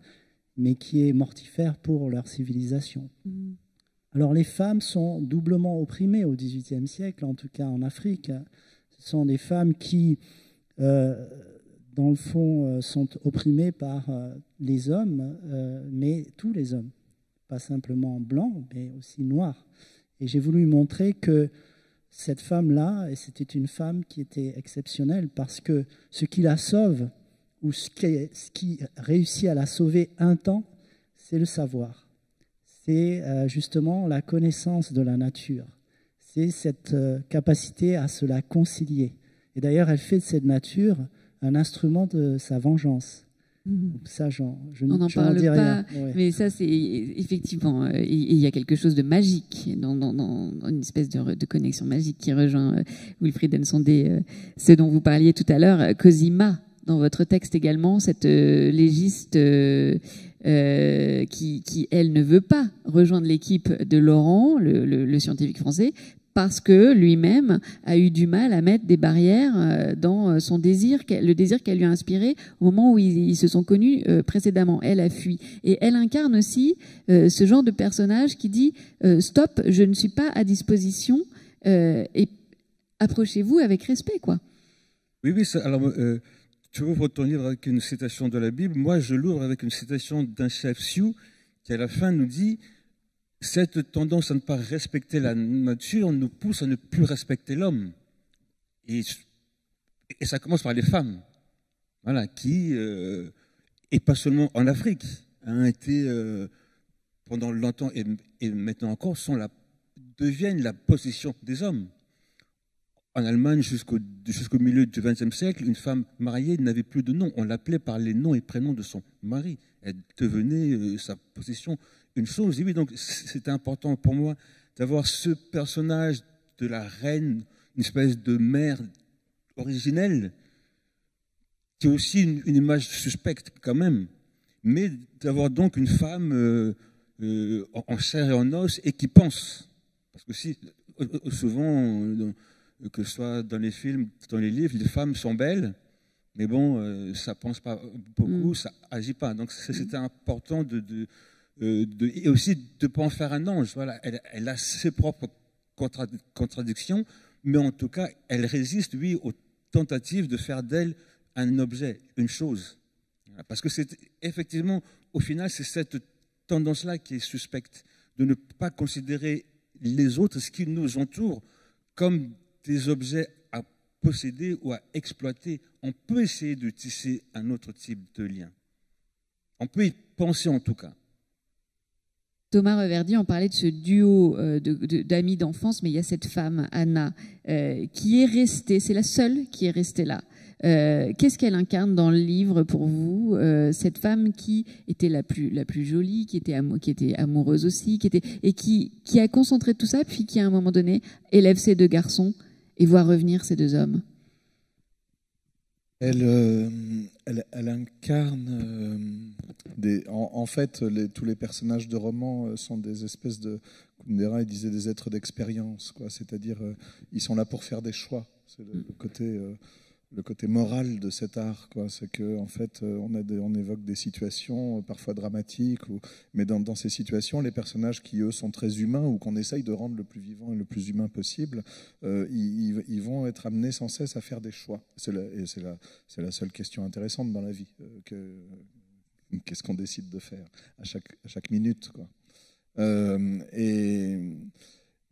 mais qui est mortifère pour leur civilisation. Alors les femmes sont doublement opprimées au XVIIIe siècle, en tout cas en Afrique. Ce sont des femmes qui, dans le fond, sont opprimées par les hommes, mais tous les hommes, pas simplement blancs, mais aussi noirs. Et j'ai voulu montrer que cette femme-là, et c'était une femme qui était exceptionnelle, parce que ce qui la sauve, ou ce qui réussit à la sauver un temps, c'est le savoir. C'est justement la connaissance de la nature. C'est cette capacité à se la concilier. Et d'ailleurs, elle fait de cette nature un instrument de sa vengeance. Ça, je n'en parle dis pas, rien. Ouais. Mais ça, c'est effectivement, il y a quelque chose de magique, dans une espèce de connexion magique qui rejoint Wilfried Nsondé, ce dont vous parliez tout à l'heure, Cosima, dans votre texte également, cette légiste qui, elle, ne veut pas rejoindre l'équipe de Laurent, le scientifique français, parce que lui-même a eu du mal à mettre des barrières dans son désir, le désir qu'elle lui a inspiré au moment où ils se sont connus précédemment. Elle a fui. Et elle incarne aussi ce genre de personnage qui dit stop, je ne suis pas à disposition et approchez-vous avec respect, quoi. Oui, ça, alors, tu ouvres ton livre avec une citation de la Bible. Moi, je l'ouvre avec une citation d'un chef Sioux qui, à la fin, nous dit « Cette tendance à ne pas respecter la nature nous pousse à ne plus respecter l'homme. » Et ça commence par les femmes, voilà, qui, et pas seulement en Afrique, ont été, pendant longtemps et maintenant encore, deviennent la possession des hommes. en Allemagne, jusqu'au milieu du XXe siècle, une femme mariée n'avait plus de nom. On l'appelait par les noms et prénoms de son mari. Elle devenait sa possession une chose. Et oui, donc c'était important pour moi d'avoir ce personnage de la reine, une espèce de mère originelle, qui est aussi une image suspecte quand même, mais d'avoir donc une femme en chair et en os et qui pense. Parce que si, souvent, que ce soit dans les films, dans les livres, les femmes sont belles, mais bon, ça pense pas beaucoup, ça agit pas. Donc c'était important et aussi de ne pas en faire un ange. Voilà, elle a ses propres contradictions, mais en tout cas, elle résiste, oui, aux tentatives de faire d'elle un objet, une chose. Parce que c'est effectivement, au final, c'est cette tendance-là qui est suspecte, de ne pas considérer les autres, ce qui nous entoure, comme des objets à posséder ou à exploiter. On peut essayer de tisser un autre type de lien. On peut y penser en tout cas. Thomas Reverdy, on parlait de ce duo d'amis d'enfance, mais il y a cette femme, Anna, qui est restée, c'est la seule qui est restée là. Qu'est-ce qu'elle incarne dans le livre pour vous, cette femme qui était la plus jolie, qui était amoureuse aussi, qui a concentré tout ça, puis qui à un moment donné élève ses deux garçons et voit revenir ces deux hommes? Elle incarne en fait tous les personnages de romans sont des espèces de, Kundera il disait, des êtres d'expérience, quoi. C'est-à-dire ils sont là pour faire des choix. C'est le côté moral de cet art, quoi. C'est que en fait on évoque des situations parfois dramatiques, mais dans ces situations, les personnages qui eux sont très humains ou qu'on essaye de rendre le plus vivant et le plus humain possible, ils vont être amenés sans cesse à faire des choix. C'est la seule question intéressante dans la vie. Qu'est-ce qu'on décide de faire à chaque minute, quoi.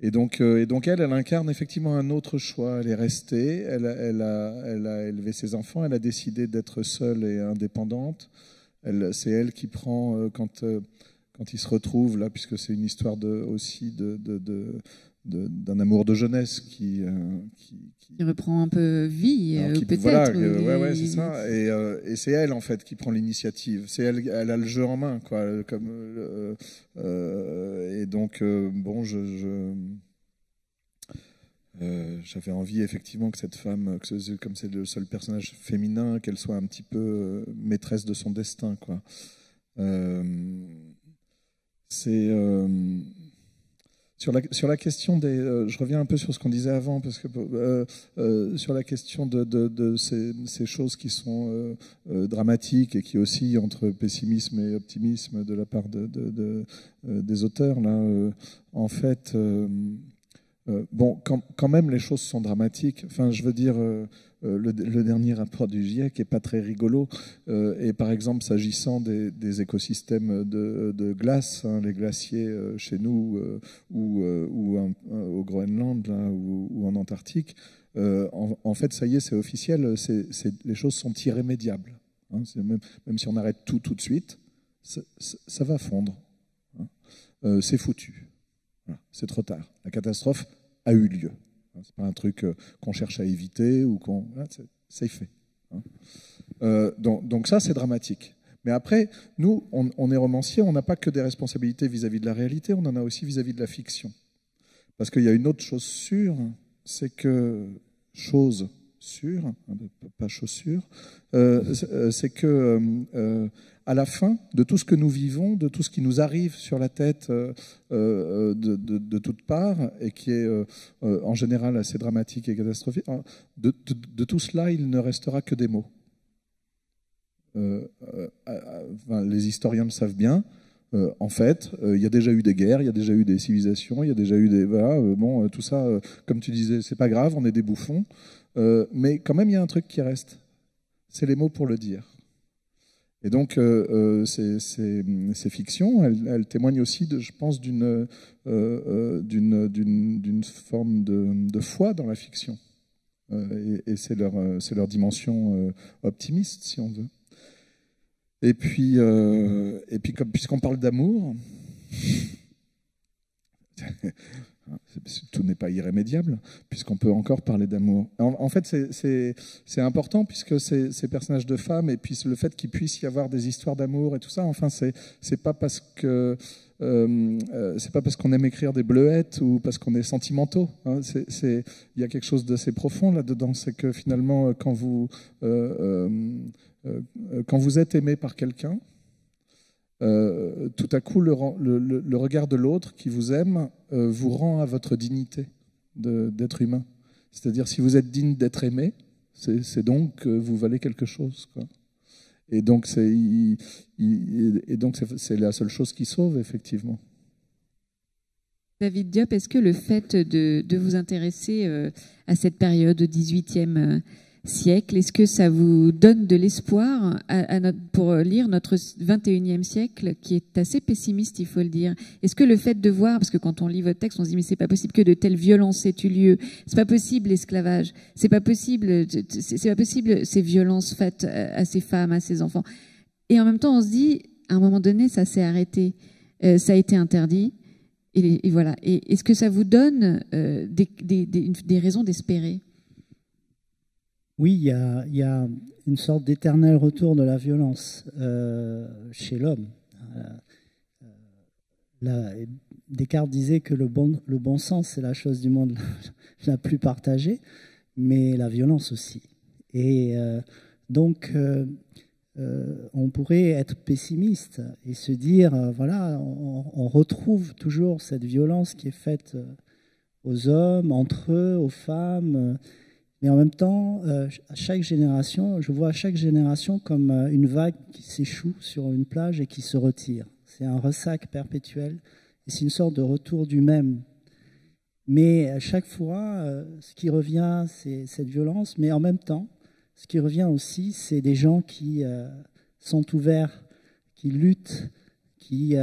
Et donc elle incarne effectivement un autre choix. Elle est restée, elle a élevé ses enfants, elle a décidé d'être seule et indépendante. C'est elle qui prend, quand ils se retrouvent là, puisque c'est une histoire aussi d'un amour de jeunesse qui reprend un peu vie, peut-être. Voilà, ouais, c'est ça. Et c'est elle en fait qui prend l'initiative. C'est elle a le jeu en main, quoi. Et donc bon, j'avais envie effectivement que cette femme, comme c'est le seul personnage féminin, qu'elle soit un petit peu maîtresse de son destin, quoi. Sur la question je reviens un peu sur ce qu'on disait avant, parce que sur la question de ces choses qui sont dramatiques et qui oscillent entre pessimisme et optimisme de la part des auteurs, là, en fait, bon, quand même les choses sont dramatiques. Enfin, je veux dire, le dernier rapport du GIEC n'est pas très rigolo. Et par exemple, s'agissant des écosystèmes de glace, hein, les glaciers chez nous ou au Groenland là, ou en Antarctique, en fait, ça y est, c'est officiel, les choses sont irrémédiables. Hein, même si on arrête tout de suite, ça va fondre. Hein. C'est foutu. Voilà, c'est trop tard. La catastrophe a eu lieu. C'est pas un truc qu'on cherche à éviter ou c'est fait. Donc ça, c'est dramatique. Mais après, nous, on est romanciers, on n'a pas que des responsabilités vis-à-vis de la réalité, on en a aussi vis-à-vis de la fiction. Parce qu'il y a une autre chose sûre, c'est que chose sûre, pas chaussure, c'est que à la fin de tout ce que nous vivons, de tout ce qui nous arrive sur la tête de toutes parts, et qui est en général assez dramatique et catastrophique, de tout cela, il ne restera que des mots. Les historiens le savent bien. En fait, il y a déjà eu des guerres, il y a déjà eu des civilisations, il y a déjà eu des... Voilà, bon, tout ça, comme tu disais, c'est pas grave, on est des bouffons. Mais quand même, il y a un truc qui reste. C'est les mots pour le dire. Et donc, ces fictions, elles témoignent aussi, je pense, d'une forme de foi dans la fiction. Et c'est leur dimension optimiste, si on veut. Et puis puisqu'on parle d'amour, Tout n'est pas irrémédiable, puisqu'on peut encore parler d'amour. En fait, c'est important, puisque ces personnages de femmes, et puis le fait qu'il puisse y avoir des histoires d'amour et tout ça, enfin, c'est pas parce que c'est pas parce qu'on aime écrire des bleuettes ou parce qu'on est sentimentaux. Hein. Il y a quelque chose d'assez profond là-dedans. C'est que finalement, quand vous êtes aimé par quelqu'un, tout à coup, le regard de l'autre qui vous aime vous rend à votre dignité d'être humain. C'est-à-dire, si vous êtes digne d'être aimé, c'est donc que vous valez quelque chose, quoi. Et donc, c'est la seule chose qui sauve, effectivement. David Diop, est-ce que le fait de vous intéresser à cette période au XVIIIe siècle, est-ce que ça vous donne de l'espoir pour lire notre 21e siècle, qui est assez pessimiste, il faut le dire? Est-ce que le fait de voir, parce que quand on lit votre texte, on se dit mais c'est pas possible que de telles violences aient eu lieu, c'est pas possible l'esclavage, c'est pas possible ces violences faites à ces femmes, à ces enfants. Et en même temps, on se dit, à un moment donné, ça s'est arrêté, ça a été interdit, et voilà. Et est-ce que ça vous donne des raisons d'espérer? Oui, il y a une sorte d'éternel retour de la violence chez l'homme. Descartes disait que le bon sens, c'est la chose du monde la plus partagée, mais la violence aussi. Et donc, on pourrait être pessimiste et se dire, voilà, on retrouve toujours cette violence qui est faite aux hommes, entre eux, aux femmes. Mais en même temps, à chaque génération, je vois chaque génération comme une vague qui s'échoue sur une plage et qui se retire. C'est un ressac perpétuel et c'est une sorte de retour du même. Mais à chaque fois, ce qui revient, c'est cette violence. Mais en même temps, ce qui revient aussi, c'est des gens qui sont ouverts, qui luttent, qui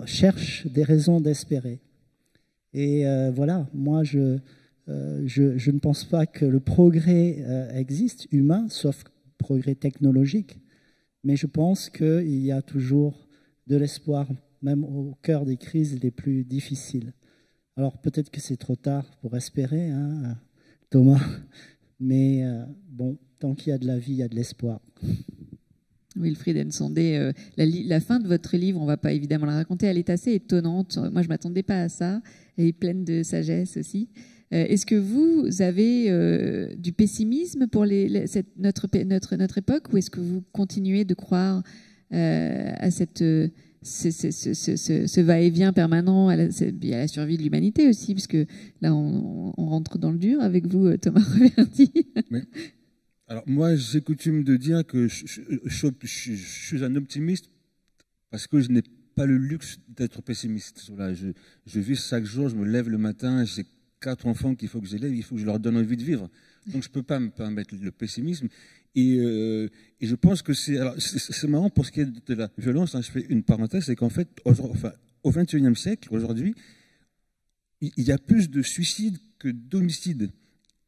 cherchent des raisons d'espérer. Et voilà, moi, je ne pense pas que le progrès existe, humain, sauf progrès technologique, mais je pense qu'il y a toujours de l'espoir, même au cœur des crises les plus difficiles. Alors peut-être que c'est trop tard pour espérer, hein, Thomas, mais bon, tant qu'il y a de la vie, il y a de l'espoir. Wilfried Nsondé, la fin de votre livre, on ne va pas évidemment la raconter, elle est assez étonnante. Moi, je ne m'attendais pas à ça. Elle est pleine de sagesse aussi. Est-ce que vous avez du pessimisme pour notre époque, ou est-ce que vous continuez de croire à ce va-et-vient permanent, à la survie de l'humanité aussi, puisque là on rentre dans le dur avec vous, Thomas Reverdy. Oui. Alors moi j'ai coutume de dire que je suis un optimiste parce que je n'ai pas le luxe d'être pessimiste. Voilà, je vis chaque jour, je me lève le matin, j'ai 4 enfants qu'il faut que j'élève, il faut que je leur donne envie de vivre. Donc je ne peux pas me permettre le pessimisme. Et je pense que c'est marrant pour ce qui est de la violence, hein, je fais une parenthèse, c'est qu'en fait, au XXIe siècle, aujourd'hui, il y a plus de suicides que d'homicides.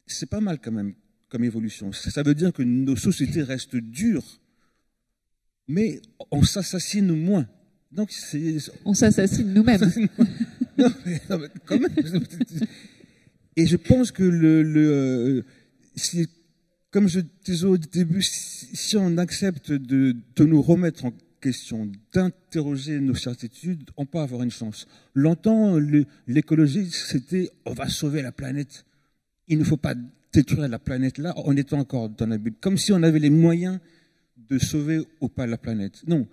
C'est pas mal quand même comme évolution. Ça veut dire que nos sociétés restent dures, mais on s'assassine moins. Donc on s'assassine nous-mêmes. non, mais quand même. Et je pense que comme je disais au début, si on accepte de nous remettre en question, d'interroger nos certitudes, on peut avoir une chance. Longtemps, l'écologie, c'était on va sauver la planète. Il ne faut pas détruire la planète là, on est encore dans la Bible. Comme si on avait les moyens de sauver ou pas la planète. Non.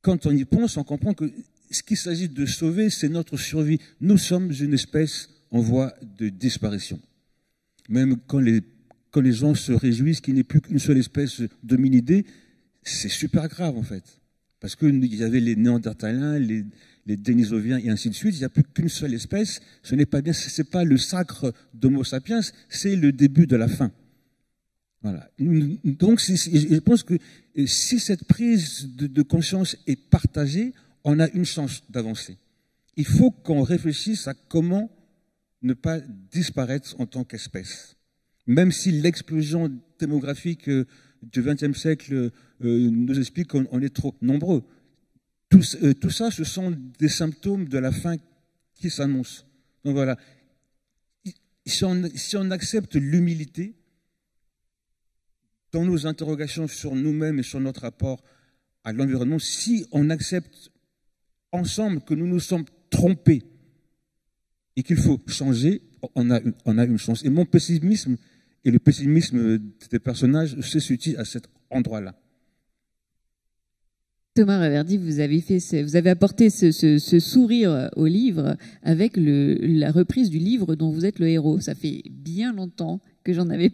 Quand on y pense, on comprend que ce qu'il s'agit de sauver, c'est notre survie. Nous sommes une espèce en voie de disparition. Même quand les gens se réjouissent qu'il n'y ait plus qu'une seule espèce d'hominidés, c'est super grave en fait. Parce qu'il y avait les Néandertaliens, les Denisoviens et ainsi de suite, il n'y a plus qu'une seule espèce. Ce n'est pas bien, ce n'est pas le sacre d'Homo sapiens, c'est le début de la fin. Voilà. Donc je pense que si cette prise de conscience est partagée, on a une chance d'avancer. Il faut qu'on réfléchisse à comment ne pas disparaître en tant qu'espèce. Même si l'explosion démographique du XXe siècle nous explique qu'on est trop nombreux. tout ça, ce sont des symptômes de la fin qui s'annonce. Donc voilà, si on accepte l'humilité dans nos interrogations sur nous-mêmes et sur notre rapport à l'environnement, si on accepte ensemble que nous nous sommes trompés et qu'il faut changer, on a une chance. Et mon pessimisme et le pessimisme des personnages se situent à cet endroit-là. Thomas Raverdy, vous avez apporté ce sourire au livre avec la reprise du livre dont vous êtes le héros. Ça fait bien longtemps que j'avais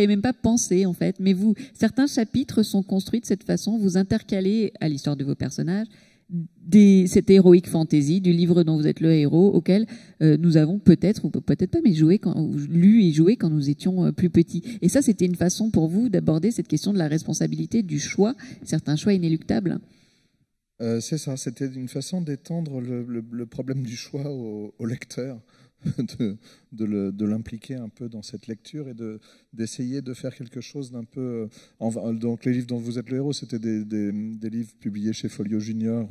même pas pensé en fait. Mais certains chapitres sont construits de cette façon. Vous intercalez à l'histoire de vos personnages cette héroïque fantasy du livre dont vous êtes le héros, auquel nous avons peut-être, ou peut-être pas, mais lu et joué quand nous étions plus petits. Et ça, c'était une façon pour vous d'aborder cette question de la responsabilité, du choix, certains choix inéluctables. C'est ça, c'était une façon d'étendre le problème du choix au lecteur, de l'impliquer un peu dans cette lecture et d'essayer de faire quelque chose d'un peu... donc les livres dont vous êtes le héros, c'était des livres publiés chez Folio Junior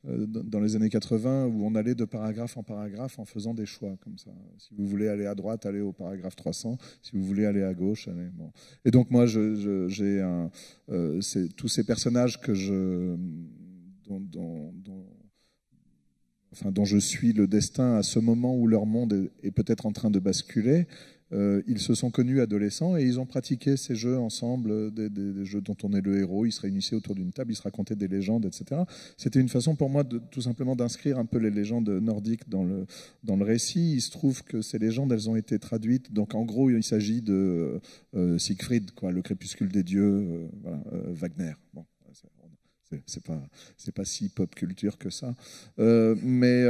dans les années 80, où on allait de paragraphe en paragraphe en faisant des choix comme ça. Si vous voulez aller à droite, allez au paragraphe 300. Si vous voulez aller à gauche, allez... Bon. Et donc moi, j'ai tous ces personnages dont je suis le destin à ce moment où leur monde est peut-être en train de basculer. Ils se sont connus adolescents et ils ont pratiqué ces jeux ensemble, des jeux dont on est le héros. Ils se réunissaient autour d'une table, ils se racontaient des légendes, etc. C'était une façon pour moi tout simplement d'inscrire un peu les légendes nordiques dans le récit. Il se trouve que ces légendes, elles ont été traduites. Donc en gros, il s'agit de Siegfried, quoi, le crépuscule des dieux, Wagner. Bon. C'est pas si pop culture que ça. Mais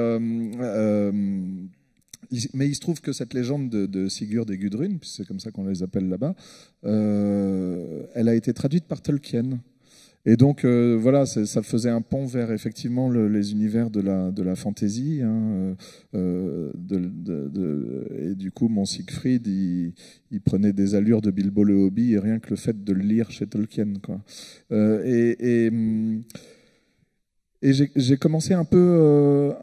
il se trouve que cette légende de Sigurd et Gudrun, c'est comme ça qu'on les appelle là-bas, elle a été traduite par Tolkien. Et donc, voilà, ça faisait un pont vers effectivement les univers de la fantasy. Hein, et du coup, mon Siegfried, il prenait des allures de Bilbo le Hobbit, et rien que le fait de le lire chez Tolkien, quoi. Et j'ai commencé un peu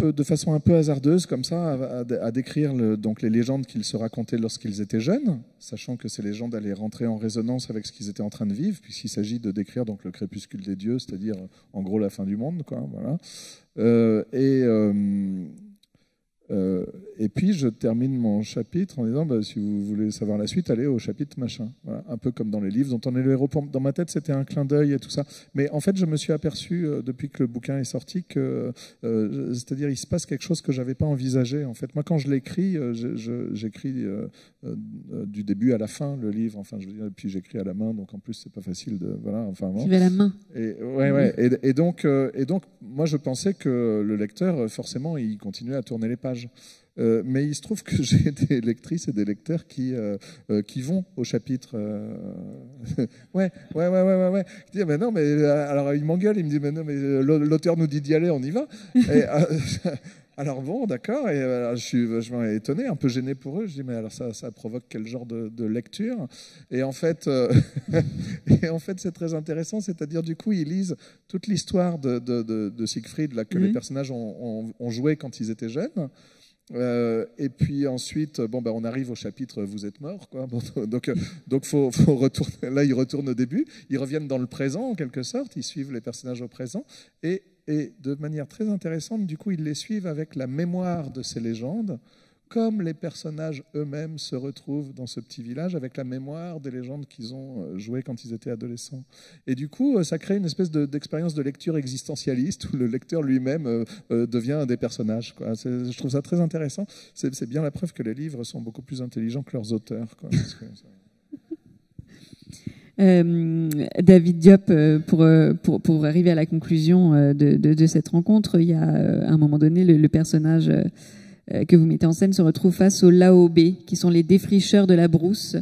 de façon un peu hasardeuse comme ça à décrire donc les légendes qu'ils se racontaient lorsqu'ils étaient jeunes, sachant que ces légendes allaient rentrer en résonance avec ce qu'ils étaient en train de vivre, puisqu'il s'agit de décrire donc le crépuscule des dieux, c'est-à-dire en gros la fin du monde, quoi. Voilà. Et puis je termine mon chapitre en disant si vous voulez savoir la suite, allez au chapitre machin. Voilà, un peu comme dans les livres dont on est le héros. Dans ma tête, c'était un clin d'œil et tout ça. Mais en fait, je me suis aperçu depuis que le bouquin est sorti que, c'est-à-dire, il se passe quelque chose que j'avais pas envisagé. En fait, moi, quand je l'écris, j'écris du début à la fin le livre. Enfin, je veux dire, et puis j'écris à la main, donc en plus, c'est pas facile de voilà. Enfin, bon. Tu vas à la main. Et donc, moi, je pensais que le lecteur, forcément, il continuait à tourner les pages. Mais il se trouve que j'ai des lectrices et des lecteurs qui vont au chapitre. Ouais. Qui disent, mais non, mais alors ils m'engueulent, ils me disent, mais non, mais l'auteur nous dit d'y aller, on y va. Et, alors bon, d'accord. Et je suis vachement étonné, un peu gêné pour eux. Je dis, mais alors ça provoque quel genre de lecture? Et en fait, c'est très intéressant. C'est-à-dire, du coup, ils lisent toute l'histoire de Siegfried là, que les personnages ont joué quand ils étaient jeunes. Et puis ensuite, on arrive au chapitre vous êtes mort, quoi. Bon, donc faut retourner. Là, ils retournent au début. Ils reviennent dans le présent en quelque sorte. Ils suivent les personnages au présent et de manière très intéressante, du coup, ils les suivent avec la mémoire de ces légendes, comme les personnages eux-mêmes se retrouvent dans ce petit village avec la mémoire des légendes qu'ils ont jouées quand ils étaient adolescents. Et du coup, ça crée une espèce d'expérience de lecture existentialiste où le lecteur lui-même devient un des personnages, quoi. Je trouve ça très intéressant. C'est bien la preuve que les livres sont beaucoup plus intelligents que leurs auteurs, quoi, parce que David Diop, pour arriver à la conclusion de cette rencontre, il y a à un moment donné le personnage que vous mettez en scène se retrouve face aux Laobé, qui sont les défricheurs de la brousse,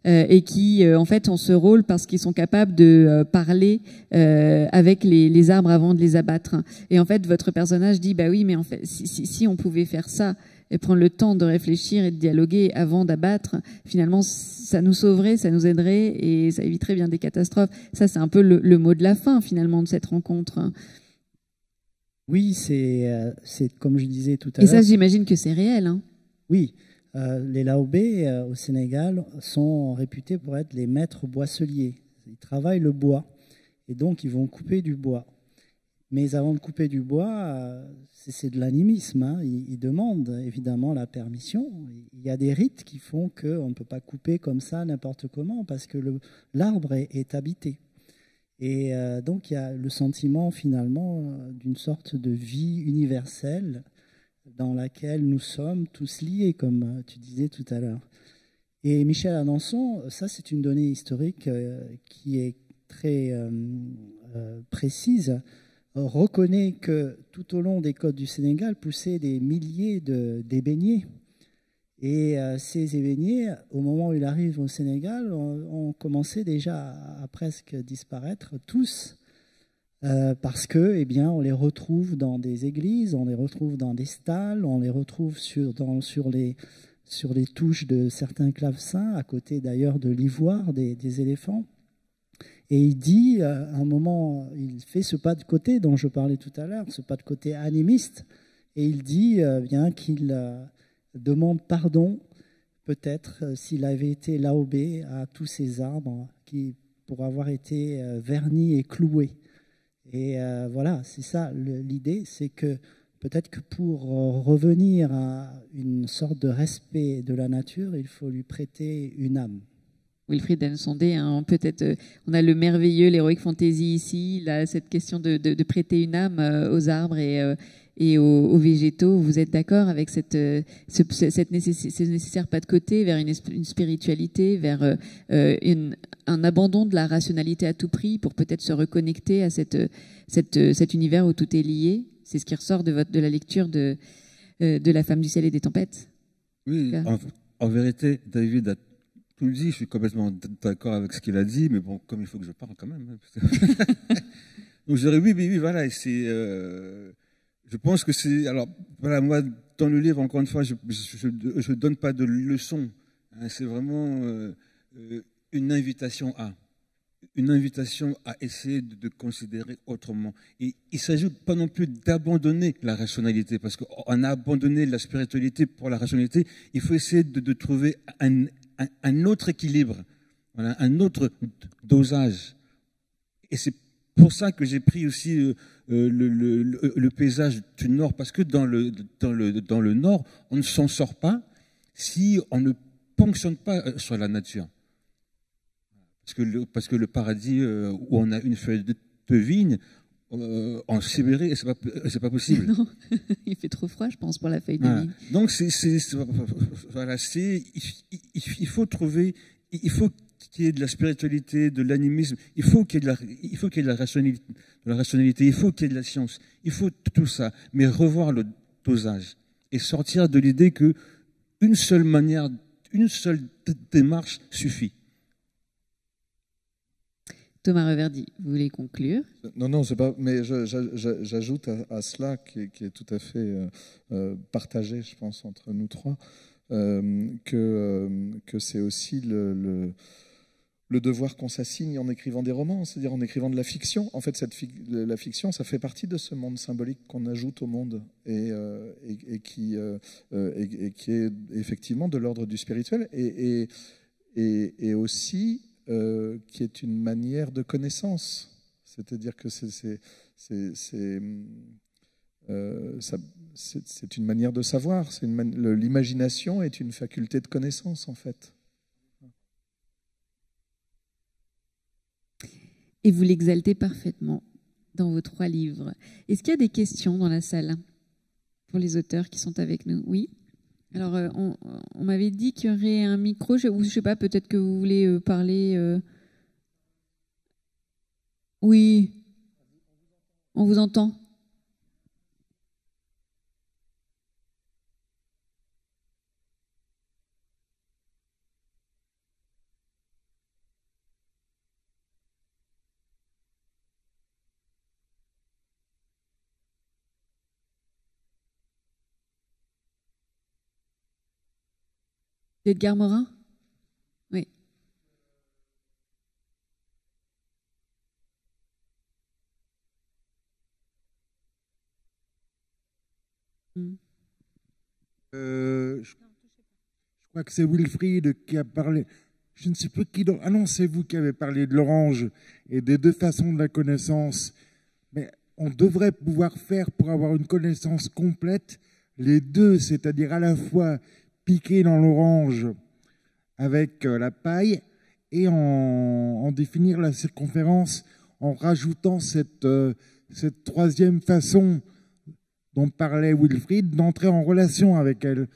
et qui en fait ont ce rôle parce qu'ils sont capables de parler avec les arbres avant de les abattre. Et en fait, votre personnage dit bah oui, mais en fait, si on pouvait faire ça et prendre le temps de réfléchir et de dialoguer avant d'abattre, finalement, ça nous sauverait, ça nous aiderait et ça éviterait bien des catastrophes. Ça, c'est un peu le mot de la fin, finalement, de cette rencontre. Oui, c'est comme je disais tout à Et l'heure. ça, j'imagine que c'est réel. Hein. Oui, les Laobé au Sénégal sont réputés pour être les maîtres boisseliers. Ils travaillent le bois et donc ils vont couper du bois. Mais avant de couper du bois, c'est de l'animisme. Hein. Ils demandent évidemment la permission. Il y a des rites qui font qu'on ne peut pas couper comme ça n'importe comment parce que l'arbre est habité. Et donc il y a le sentiment finalement d'une sorte de vie universelle dans laquelle nous sommes tous liés, comme tu disais tout à l'heure. Et Michel Adanson, ça c'est une donnée historique qui est très précise, reconnaît que tout au long des côtes du Sénégal poussaient des milliers d'ébéniers. Et ces ébéniers, au moment où ils arrivent au Sénégal, ont commencé déjà à presque disparaître tous. Parce que, eh bien, on les retrouve dans des églises, on les retrouve dans des stalles, on les retrouve sur les touches de certains clavecins, à côté d'ailleurs de l'ivoire des éléphants. Et il dit, à un moment, il fait ce pas de côté dont je parlais tout à l'heure, ce pas de côté animiste, et il dit bien qu'il demande pardon, peut-être, s'il avait été laobé à tous ces arbres pour avoir été vernis et cloués. Et voilà, c'est ça l'idée, c'est que peut-être que pour revenir à une sorte de respect de la nature, il faut lui prêter une âme. Wilfried Ansondé, hein, peut-être, on a le merveilleux, l'heroic fantasy ici, là, cette question de prêter une âme aux arbres et aux végétaux. Vous êtes d'accord avec ce nécessaire pas de côté vers une spiritualité, vers un abandon de la rationalité à tout prix pour peut-être se reconnecter à cet univers où tout est lié? C'est ce qui ressort de la lecture de La femme du ciel et des tempêtes. Oui, en vérité, David a tout le dit, je suis complètement d'accord avec ce qu'il a dit, mais bon, comme il faut que je parle quand même. Hein, donc je dirais oui, voilà, et c'est... je pense que c'est... Alors, voilà, moi, dans le livre, encore une fois, je ne donne pas de leçons. Hein, c'est vraiment une invitation à essayer de considérer autrement. Et il ne s'agit pas non plus d'abandonner la rationalité, parce qu'on a abandonné la spiritualité pour la rationalité. Il faut essayer de trouver un autre équilibre, voilà, un autre dosage. Et c'est pour ça que j'ai pris aussi le paysage du Nord, parce que dans le Nord, on ne s'en sort pas si on ne ponctionne pas sur la nature. Parce que le paradis où on a une feuille de vigne, en Sibérie, c'est pas possible. Non, il fait trop froid, je pense, pour la feuille de vigne. Donc, voilà, il faut trouver, il faut qu'il y ait de la spiritualité, de l'animisme, il faut qu'il y ait de la rationalité, il faut qu'il y ait de la science, il faut tout ça, mais revoir le dosage et sortir de l'idée que une seule démarche suffit. Thomas Reverdy, vous voulez conclure? Non, c'est pas. Mais j'ajoute à cela, qui est tout à fait partagé, je pense, entre nous trois, que c'est aussi le devoir qu'on s'assigne en écrivant des romans, c'est-à-dire en écrivant de la fiction. En fait, la fiction, ça fait partie de ce monde symbolique qu'on ajoute au monde et qui est effectivement de l'ordre du spirituel et aussi qui est une manière de connaissance. C'est-à-dire que c'est une manière de savoir. L'imagination est une faculté de connaissance, en fait. Et vous l'exaltez parfaitement dans vos 3 livres. Est-ce qu'il y a des questions dans la salle pour les auteurs qui sont avec nous? Oui. Alors, on m'avait dit qu'il y aurait un micro. Je sais pas, peut-être que vous voulez parler. Oui, on vous entend. D'Edgar Morin? Oui. Je crois que c'est Wilfried qui a parlé. Je ne sais plus qui. Ah non, c'est vous qui avez parlé de l'orange et des deux façons de la connaissance. Mais on devrait pouvoir faire, pour avoir une connaissance complète, les deux, c'est-à-dire à la fois piquer dans l'orange avec la paille et en définir la circonférence en rajoutant cette troisième façon dont parlait Wilfried, d'entrer en relation avec elle.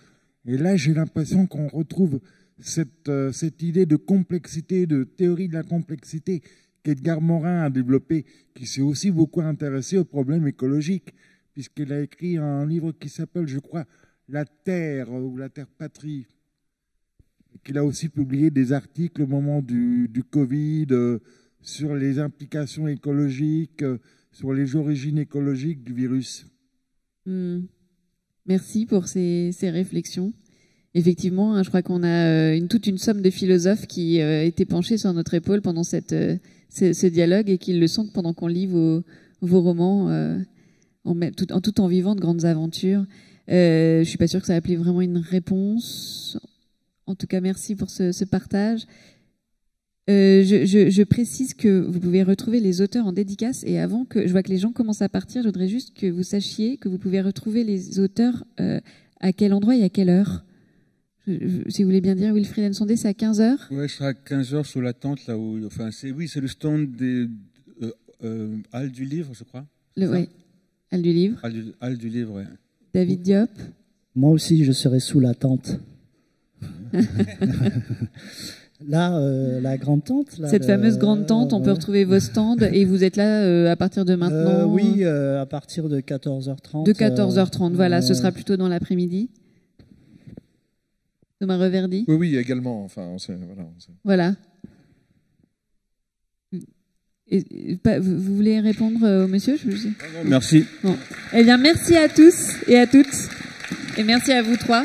Et là, j'ai l'impression qu'on retrouve cette idée de complexité, de théorie de la complexité qu'Edgar Morin a développée, qui s'est aussi beaucoup intéressé aux problèmes écologiques, puisqu'il a écrit un livre qui s'appelle, je crois, La Terre ou La Terre Patrie, et qu'il a aussi publié des articles au moment du Covid sur les implications écologiques, sur les origines écologiques du virus. Merci pour ces réflexions. Effectivement, je crois qu'on a toute une somme de philosophes qui étaient penchés sur notre épaule pendant ce dialogue et qui le sont pendant qu'on lit vos romans tout en vivant de grandes aventures. Je suis pas sûre que ça a appelé vraiment une réponse. En tout cas, merci pour ce partage. Je précise que vous pouvez retrouver les auteurs en dédicace, et avant que je vois que les gens commencent à partir, je voudrais juste que vous sachiez que vous pouvez retrouver les auteurs à quel endroit et à quelle heure. Si vous voulez bien dire, Wilfried Nsondé, c'est à 15h? Oui, je serai à 15h sur la tente, là où. Enfin, c'est le stand des Halles du Livre, je crois. Oui, Halles du Livre. Halles du Livre, oui. David Diop. Moi aussi, je serai sous la tente. Là, la grande tente. Là, cette fameuse grande tente, on peut retrouver vos stands et vous êtes là à partir de maintenant? Oui, à partir de 14h30. De 14h30, voilà, ce sera plutôt dans l'après-midi. Thomas Reverdy? Oui, également. Enfin, voilà. Vous voulez répondre au monsieur? Merci. Bon. Eh bien, merci à tous et à toutes. Et merci à vous trois.